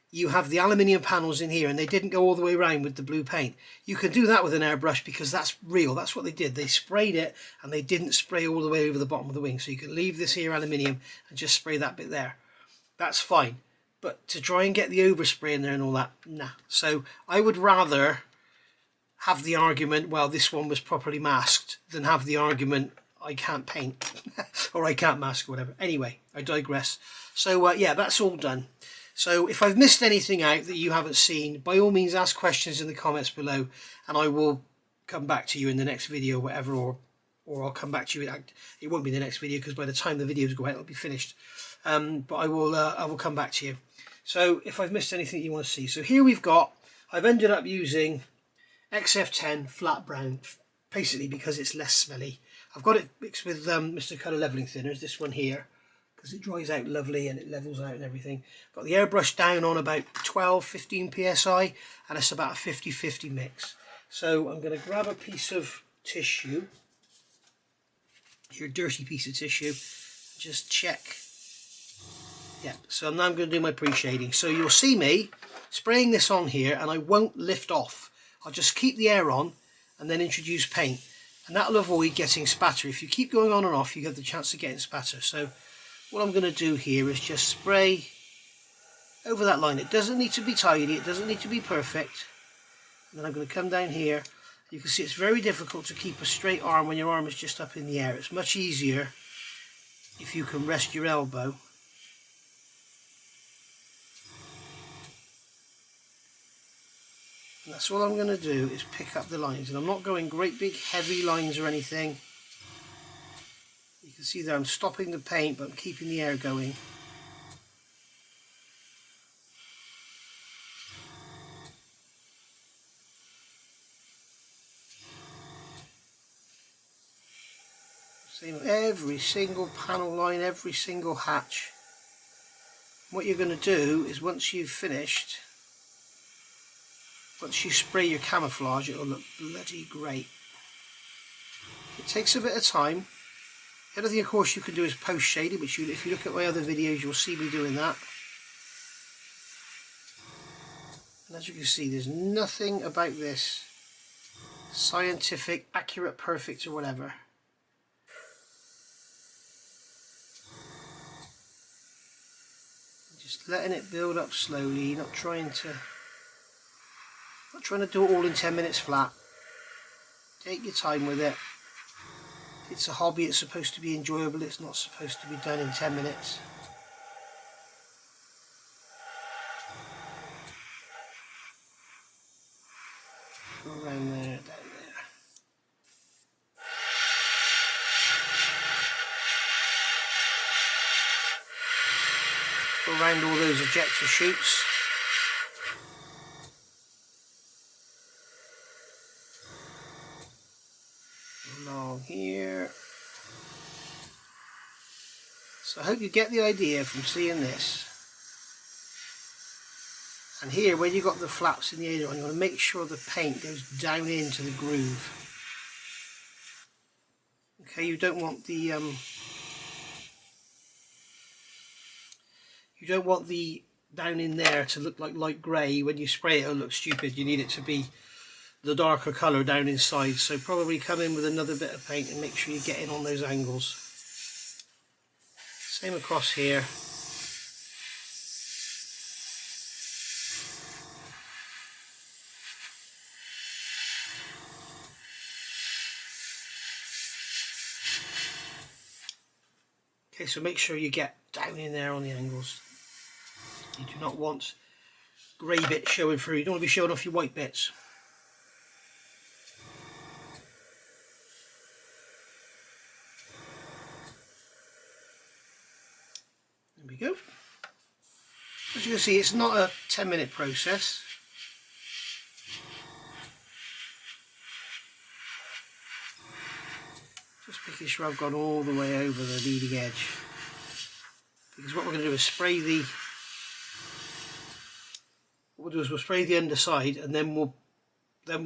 S1: you have the aluminium panels in here and they didn't go all the way around with the blue paint. You can do that with an airbrush because that's real. That's what they did. They sprayed it and they didn't spray all the way over the bottom of the wing. So you can leave this here aluminium and just spray that bit there. That's fine. But to try and get the overspray in there and all that, nah. So I would rather have the argument, well, this one was properly masked, than have the argument, I can't paint or I can't mask or whatever. Anyway, I digress. So yeah, that's all done. So if I've missed anything out that you haven't seen, by all means ask questions in the comments below and I will come back to you in the next video or whatever, or I'll come back to you. It won't be the next video because by the time the videos go out it'll be finished. But I will come back to you. So if I've missed anything you want to see. So here I've ended up using XF10 flat brown, basically because it's less smelly. I've got it mixed with Mr. Colour Leveling Thinners, this one here, because it dries out lovely and it levels out and everything. Got the airbrush down on about 12-15 psi and it's about a 50-50 mix. So I'm going to grab a piece of tissue, your dirty piece of tissue, just check. Yeah, so now I'm going to do my pre-shading. So you'll see me spraying this on here and I won't lift off. I'll just keep the air on and then introduce paint. And that'll avoid getting spatter. If you keep going on and off, you have the chance of getting spatter. So what I'm going to do here is just spray over that line. It doesn't need to be tidy. It doesn't need to be perfect. And then I'm going to come down here. You can see it's very difficult to keep a straight arm when your arm is just up in the air. It's much easier if you can rest your elbow. And that's all I'm going to do is pick up the lines, and I'm not going great big heavy lines or anything. You can see that I'm stopping the paint but I'm keeping the air going. Same every single panel line, every single hatch. What you're going to do is once you've finished, once you spray your camouflage, it'll look bloody great. It takes a bit of time. The other thing of course you can do is post shading, which if you look at my other videos you'll see me doing that. And as you can see, there's nothing about this scientific, accurate, perfect or whatever. Just letting it build up slowly, not trying to do it all in 10 minutes flat. Take your time with it. It's a hobby, it's supposed to be enjoyable, it's not supposed to be done in 10 minutes. Go around there, down there. Go around all those ejector chutes. Along here. So I hope you get the idea from seeing this. And here, where you've got the flaps in the aileron, you want to make sure the paint goes down into the groove. Okay, you don't want the You don't want the down in there to look like light grey. When you spray it, it'll look stupid. You need it to be the darker colour down inside. So probably come in with another bit of paint and make sure you get in on those angles. Same across here. Okay, so make sure you get down in there on the angles. You do not want grey bits showing through. You don't want to be showing off your white bits. There we go. As you can see, it's not a 10-minute process. Just making sure I've gone all the way over the leading edge. Because what we're going to do is spray the... What we'll do is we'll spray the underside, and then we'll do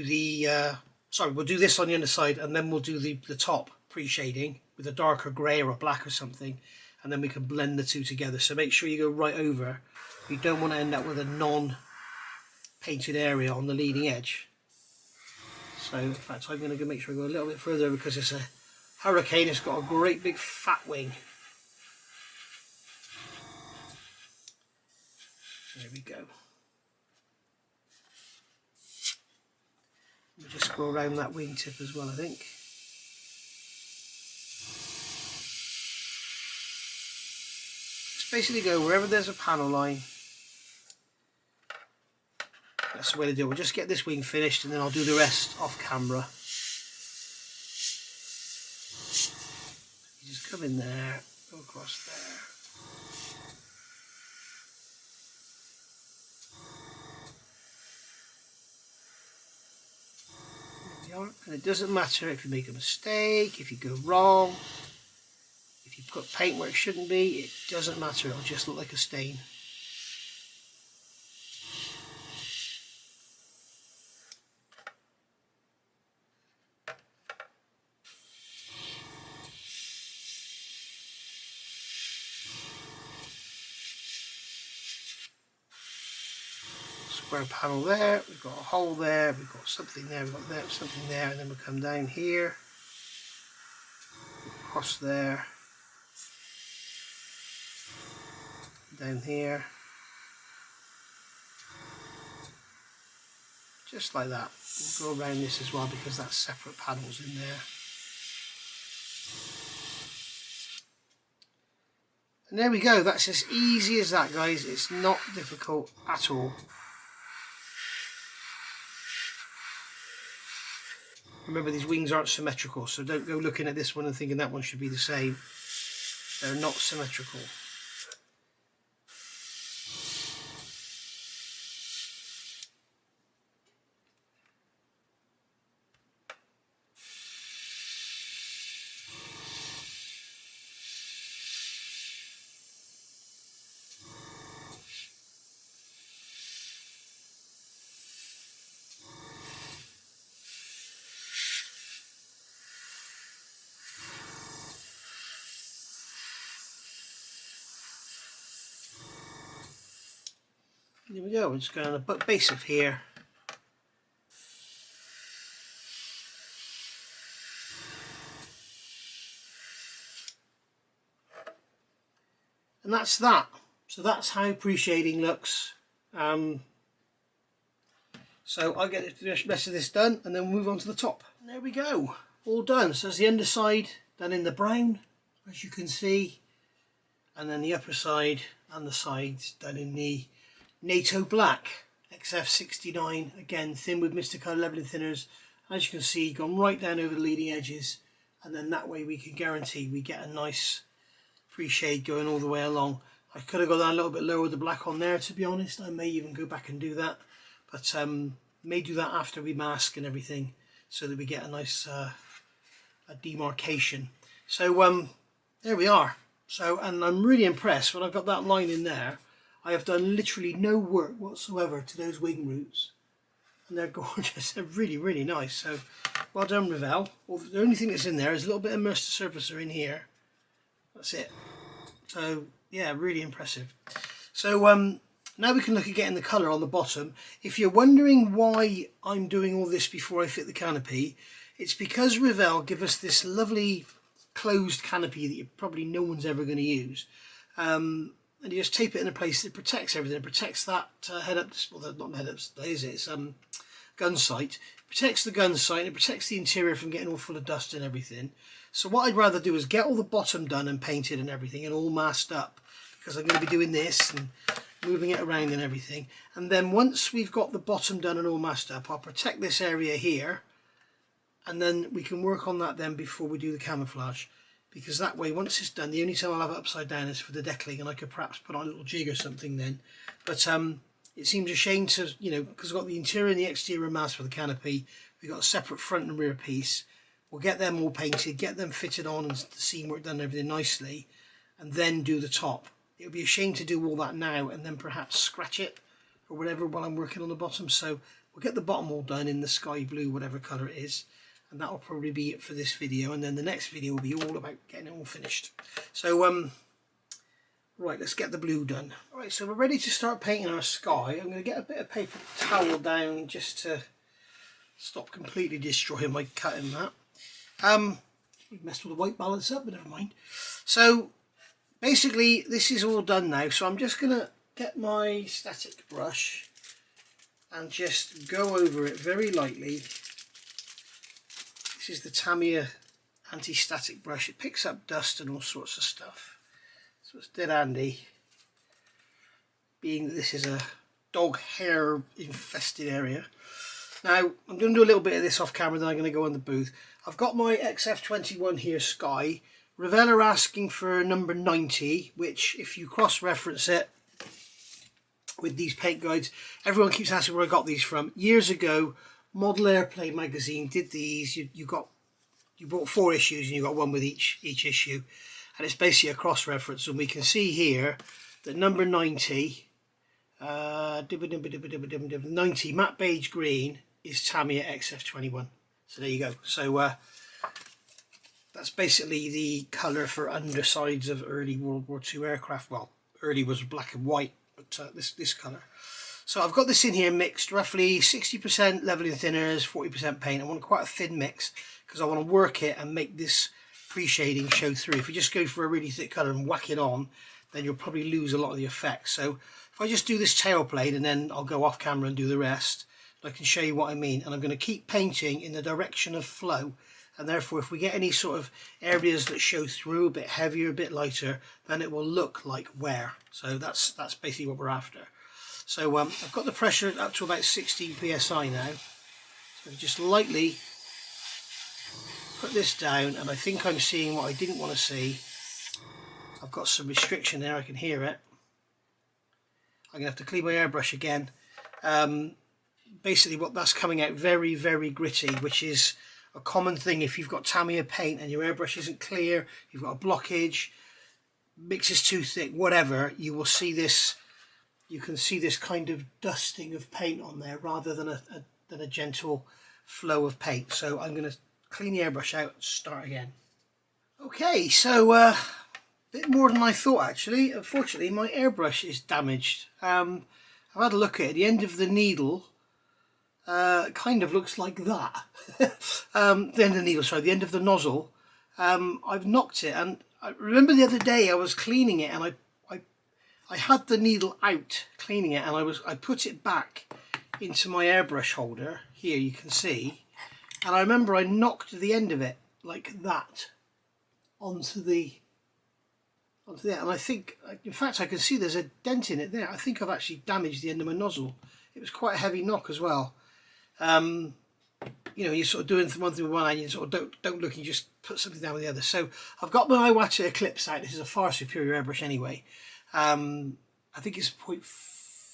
S1: the... we'll do this on the underside, and then we'll do the top pre-shading with a darker grey or a black or something, and then we can blend the two together. So make sure you go right over. You don't want to end up with a non-painted area on the leading edge. So in fact, I'm going to make sure I go a little bit further because it's a Hurricane. It's got a great big fat wing. There we go. We'll just go around that wingtip as well, I think. Just basically go wherever there's a panel line. That's the way to do it. We'll just get this wing finished and then I'll do the rest off camera. You just come in there, go across there. And it doesn't matter if you make a mistake, if you go wrong, if you put paint where it shouldn't be, it doesn't matter, it'll just look like a stain. Square panel there, we've got a hole there, we've got something there, we've got there, something there, and then we'll come down here, across there, down here, just like that. We'll go around this as well because that's separate panels in there. And there we go, that's as easy as that, guys. It's not difficult at all. Remember, these wings aren't symmetrical, so don't go looking at this one and thinking that one should be the same. They're not symmetrical. There we go, we're just going on the base of here. And that's that. So that's how pre-shading looks. So I'll get the rest of this done and then we'll move on to the top. And there we go, all done. So there's the underside done in the brown, as you can see, and then the upper side and the sides done in the NATO Black XF69, again thin with Mr. Colour leveling thinners. As you can see, gone right down over the leading edges, and then that way we can guarantee we get a nice pre-shade going all the way along. I could have gone down a little bit lower with the black on there, to be honest. I may even go back and do that, but may do that after we mask and everything, so that we get a nice a demarcation. So there we are. So, and I'm really impressed when I've got that line in there. I have done literally no work whatsoever to those wing roots, and they're gorgeous. They're really, really nice. So well done, Revell. Well, the only thing that's in there is a little bit of Mercer Surfacer in here. That's it. So yeah, really impressive. So now we can look at getting the colour on the bottom. If you're wondering why I'm doing all this before I fit the canopy, it's because Revell give us this lovely closed canopy that probably no one's ever going to use. And you just tape it in a place that protects everything. It protects that head-up, well, not head-up display, is it? It's gun sight. It protects the gun sight, and it protects the interior from getting all full of dust and everything. So what I'd rather do is get all the bottom done and painted and everything and all masked up, because I'm going to be doing this and moving it around and everything. And then once we've got the bottom done and all masked up, I'll protect this area here, and then we can work on that then before we do the camouflage. Because that way, once it's done, the only time I'll have it upside down is for the deckling, and I could perhaps put on a little jig or something then. But it seems a shame to, you know, because we've got the interior and the exterior mask for the canopy. We've got a separate front and rear piece. We'll get them all painted, get them fitted on and the seam work done and everything nicely, and then do the top. It would be a shame to do all that now and then perhaps scratch it or whatever while I'm working on the bottom. So we'll get the bottom all done in the sky blue, whatever colour it is. And that'll probably be it for this video, and then the next video will be all about getting it all finished. So right, let's get the blue done. Alright, so we're ready to start painting our sky. I'm going to get a bit of paper towel down just to stop completely destroying my cutting mat. We've messed all the white balance up, but never mind. So basically this is all done now, so I'm just going to get my static brush and just go over it very lightly. This is the Tamiya anti-static brush. It picks up dust and all sorts of stuff, so it's dead handy, being that this is a dog hair infested area. Now I'm going to do a little bit of this off camera, then I'm going to go in the booth. I've got my XF21 here, Sky. Revell are asking for number 90, which if you cross-reference it with these paint guides, everyone keeps asking where I got these from. Years ago, Model Airplane magazine did these. You bought 4 issues and you got one with each issue, and it's basically a cross-reference. And we can see here that number 90, 90 matte beige green is Tamiya XF21. So there you go. So that's basically the colour for undersides of early World War II aircraft. Well, early was black and white, but this colour. So I've got this in here mixed, roughly 60% leveling thinners, 40% paint. I want quite a thin mix because I want to work it and make this pre-shading show through. If you just go for a really thick colour and whack it on, then you'll probably lose a lot of the effects. So if I just do this tail plane and then I'll go off camera and do the rest, I can show you what I mean. And I'm going to keep painting in the direction of flow. And therefore, if we get any sort of areas that show through, a bit heavier, a bit lighter, then it will look like wear. So that's basically what we're after. So I've got the pressure up to about 60 psi now. So just lightly put this down, and I think I'm seeing what I didn't want to see. I've got some restriction there, I can hear it. I'm going to have to clean my airbrush again. Basically what that's coming out very, very gritty, which is a common thing if you've got Tamiya paint and your airbrush isn't clear, you've got a blockage, mix is too thick, whatever, you will see this. You can see this kind of dusting of paint on there rather than a gentle flow of paint. So I'm going to clean the airbrush out and start again. Okay, so a bit more than I thought actually. Unfortunately, my airbrush is damaged. I've had a look at it. The end of the needle kind of looks like that. The end of the needle, sorry, the end of the nozzle. I've knocked it, and I remember the other day I was cleaning it and I had the needle out cleaning it, and I put it back into my airbrush holder. Here you can see, and I remember I knocked the end of it like that onto the and I think, in fact, I can see there's a dent in it there. I think I've actually damaged the end of my nozzle. It was quite a heavy knock as well. You know, you're sort of doing one thing with one hand, you sort of don't look, and you just put something down with the other. So I've got my Iwata Eclipse out. This is a far superior airbrush anyway. I think it's 0.4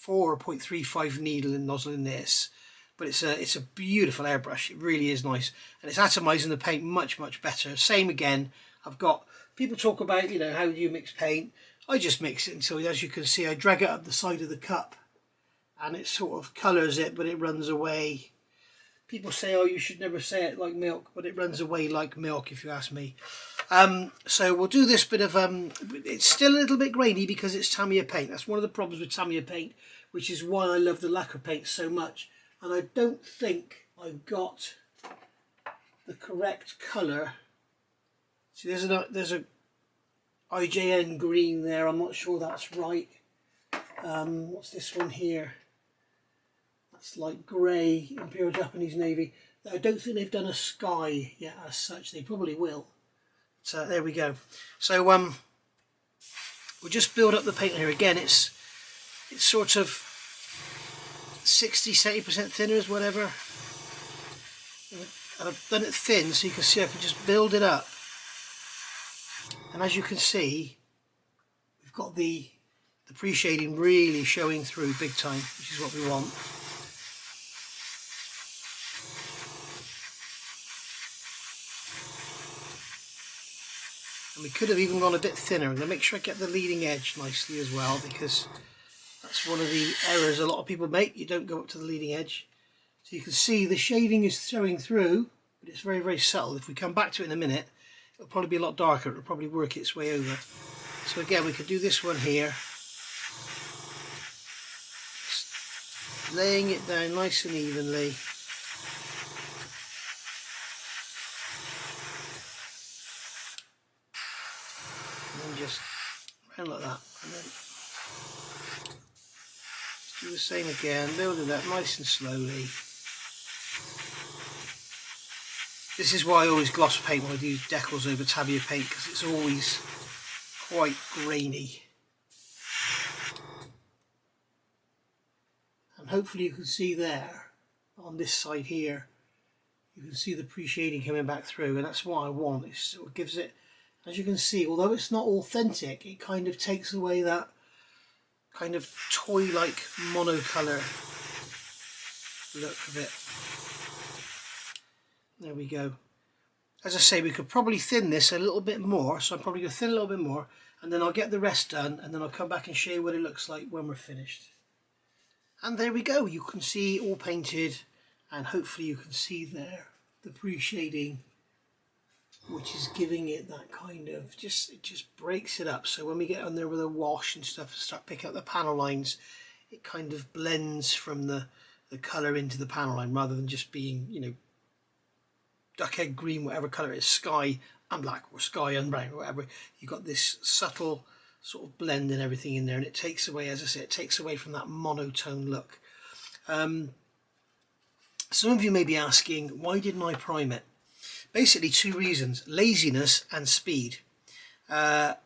S1: or 0.35 needle and nozzle in this, but it's a beautiful airbrush. It really is nice, and it's atomizing the paint much better. Same again. I've got people talk about, you know, how do you mix paint? I just mix it until, as you can see, I drag it up the side of the cup, and it sort of colours it, but it runs away. People say, oh, you should never say it like milk, but it runs away like milk if you ask me. So we'll do this bit of, it's still a little bit grainy because it's Tamiya paint. That's one of the problems with Tamiya paint, which is why I love the lacquer paint so much. And I don't think I've got the correct colour. See, there's a IJN green there. I'm not sure that's right. What's this one here? That's like grey, Imperial Japanese Navy. I don't think they've done a sky yet as such. They probably will. So there we go. So we'll just build up the paint here. Again, it's sort of 60-70% thinners, whatever. And I've done it thin so you can see I can just build it up. And as you can see, we've got the pre-shading really showing through big time, which is what we want. And we could have even gone a bit thinner. I'm going to make sure I get the leading edge nicely as well, because that's one of the errors a lot of people make. You don't go up to the leading edge. So you can see the shading is showing through, but it's very, very subtle. If we come back to it in a minute, it'll probably be a lot darker. It'll probably work its way over. So again, we could do this one here. Just laying it down nice and evenly. Just around like that, and then just do the same again, building that nice and slowly. This is why I always gloss paint when I do decals over Tamiya paint, because it's always quite grainy. And hopefully you can see there, on this side here, you can see the pre-shading coming back through, and that's what I want. It sort of gives it, as you can see, although it's not authentic, it kind of takes away that kind of toy-like monocolour look of it. There we go. As I say, we could probably thin this a little bit more, so I'm probably going to thin a little bit more, and then I'll get the rest done, and then I'll come back and show you what it looks like when we're finished. And there we go. You can see all painted, and hopefully you can see there the pre-shading, which is giving it that kind of, it just breaks it up. So when we get on there with a wash and stuff, start picking up the panel lines, it kind of blends from the colour into the panel line, rather than just being, you know, duck egg green, whatever colour it is, sky and black, or sky and brown, or whatever. You've got this subtle sort of blend and everything in there, and it takes away, as I said, it takes away from that monotone look. Some of you may be asking, why didn't I prime it? Basically two reasons: laziness and speed. And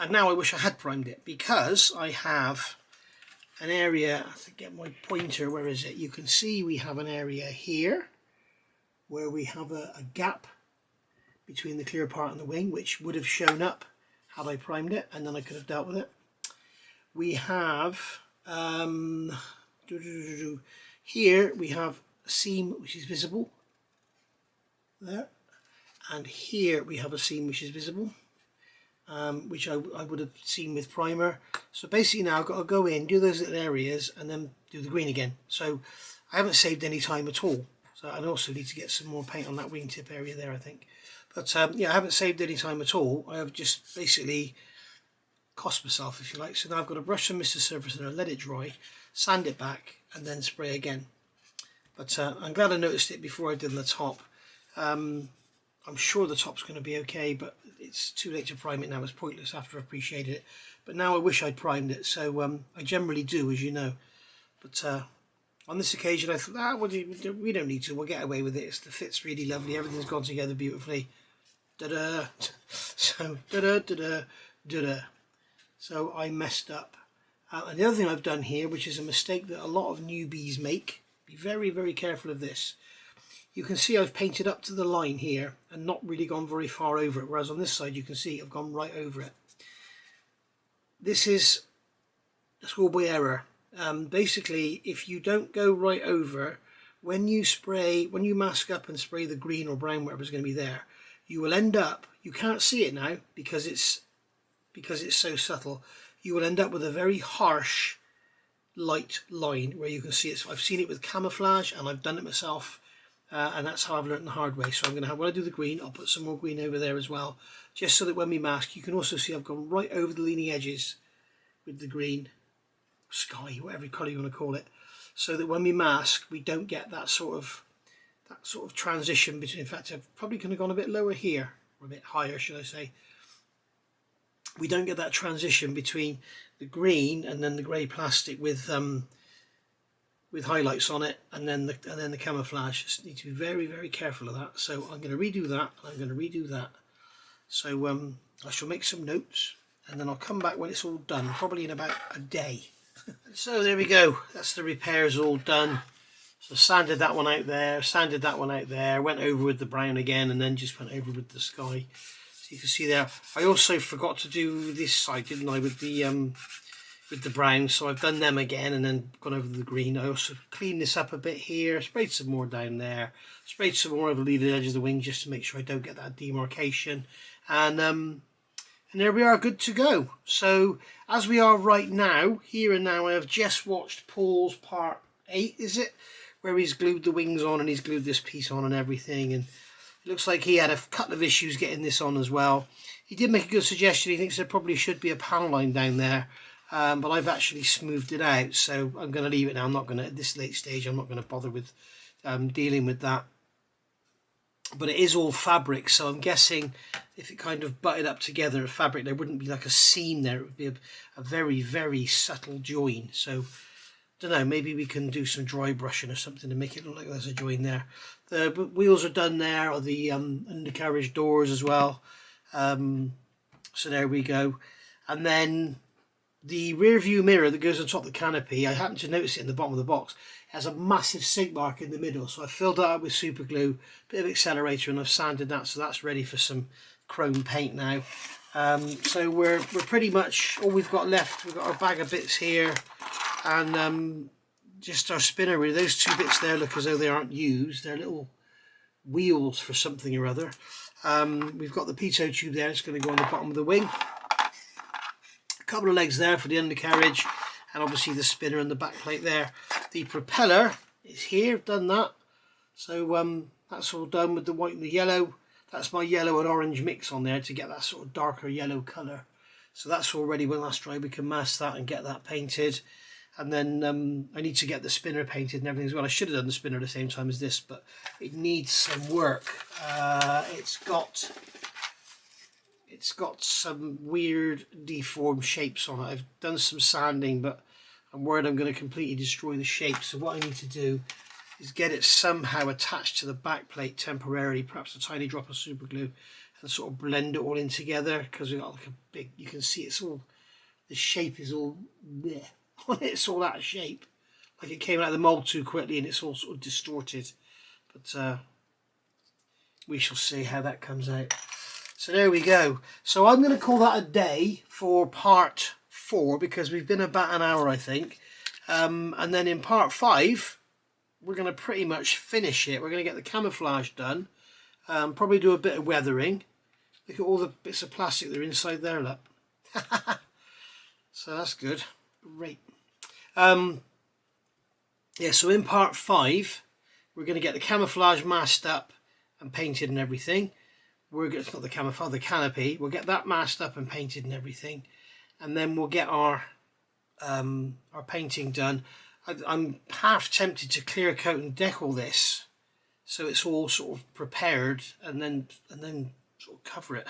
S1: now I wish I had primed it, because I have an area, I have to get my pointer, where is it? You can see we have an area here where we have a gap between the clear part and the wing, which would have shown up had I primed it, and then I could have dealt with it. We have here we have a seam which is visible there, and here we have a seam which is visible, which I would have seen with primer. So basically now I've got to go in, do those little areas, and then do the green again. So I haven't saved any time at all. So I also need to get some more paint on that wingtip area there, I think. But yeah, I haven't saved any time at all. I have just basically cost myself, if you like. So now I've got to brush and mist the surface and let it dry, sand it back, and then spray again. But I'm glad I noticed it before I did the top. I'm sure the top's going to be okay, but it's too late to prime it now. It's pointless after I've appreciated it. But now I wish I'd primed it. So I generally do, as you know. But on this occasion I thought, well, we don't need to, we'll get away with it. The fit's really lovely, everything's gone together beautifully. Da-da. So, da-da, da-da. So I messed up. And the other thing I've done here, which is a mistake that a lot of newbies make, be very, very careful of this. You can see I've painted up to the line here and not really gone very far over it, whereas on this side you can see I've gone right over it. This is a schoolboy error. Basically, if you don't go right over, when you mask up and spray the green or brown, whatever's going to be there, you will end up, you can't see it now because it's so subtle, you will end up with a very harsh light line where you can see it. So I've seen it with camouflage, and I've done it myself and that's how I've learned the hard way. So I'm going to have, when I do the green, I'll put some more green over there as well, just so that when we mask, you can also see I've gone right over the leaning edges with the green, sky, whatever colour you want to call it, so that when we mask, we don't get that sort of transition between. In fact, I've probably could have gone a bit lower here, or a bit higher, should I say. We don't get that transition between the green and then the grey plastic with highlights on it, and then the camouflage. Just need to be very, very careful of that. So I'm going to redo that, and I'm going to redo that. So I shall make some notes, and then I'll come back when it's all done, probably in about a day. So there we go. That's the repairs all done. So sanded that one out there, sanded that one out there, went over with the brown again, and then just went over with the sky. So you can see there. I also forgot to do this side, didn't I, with the brown. So I've done them again and then gone over the green. I also cleaned this up a bit here, sprayed some more down there, sprayed some more over the leading edge of the wing just to make sure I don't get that demarcation. And there we are, good to go. So as we are right now, here and now, I have just watched Paul's part 8, is it? Where he's glued the wings on and he's glued this piece on and everything. And it looks like he had a couple of issues getting this on as well. He did make a good suggestion. He thinks there probably should be a panel line down there. But I've actually smoothed it out. So I'm going to leave it now. I'm not going to, at this late stage, I'm not going to bother with dealing with that. But it is all fabric, so I'm guessing if it kind of butted up together a fabric, there wouldn't be like a seam there. It would be a very, very subtle join. So, I don't know, maybe we can do some dry brushing or something to make it look like there's a join there. The wheels are done there, or the undercarriage doors as well. So there we go. And then the rear view mirror that goes on top of the canopy, I happened to notice it in the bottom of the box, has a massive sink mark in the middle. So I filled that up with super glue, bit of accelerator, and I've sanded that, so that's ready for some chrome paint now. So we're pretty much, all we've got left, we've got our bag of bits here, and just our spinner really. Those two bits there look as though they aren't used. They're little wheels for something or other. We've got the pitot tube there, it's going to go on the bottom of the wing. A couple of legs there for the undercarriage, and obviously the spinner and the back plate there. The propeller is here, I've done that. So that's all done with the white and the yellow. That's my yellow and orange mix on there to get that sort of darker yellow colour. So that's all ready. When that's dry, we can mask that and get that painted. And then I need to get the spinner painted and everything as well. I should have done the spinner at the same time as this, but it needs some work. It's got some weird deformed shapes on it. I've done some sanding, but I'm worried I'm going to completely destroy the shape. So what I need to do is get it somehow attached to the back plate temporarily, perhaps a tiny drop of super glue, and sort of blend it all in together, because we've got like a big, you can see it's all, the shape is all there on it. It's all out of shape, like it came out of the mold too quickly and it's all sort of distorted. But we shall see how that comes out. So there we go. So I'm going to call that a day for part 4, because we've been about an hour, I think. And then in part 5, we're going to pretty much finish it. We're going to get the camouflage done. Probably do a bit of weathering. Look at all the bits of plastic that are inside there, look. So that's good. Great. Yeah, so in part 5, we're going to get the camouflage masked up and painted and everything. We're going to, not the camouflage, the canopy. We'll get that masked up and painted and everything. And then we'll get our painting done. I'm half tempted to clear coat and deck all this, so it's all sort of prepared, and then sort of cover it.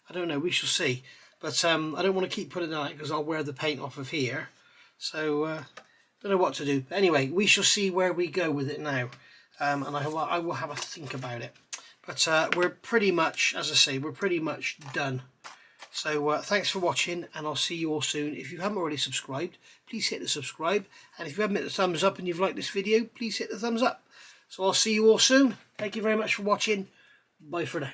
S1: I don't know, we shall see. But I don't want to keep putting it out because I'll wear the paint off of here. So don't know what to do. But anyway, we shall see where we go with it now, and I will have a think about it. But we're pretty much, as I say, we're pretty much done. So thanks for watching, and I'll see you all soon. If you haven't already subscribed, please hit the subscribe. And if you haven't hit the thumbs up and you've liked this video, please hit the thumbs up. So I'll see you all soon. Thank you very much for watching. Bye for now.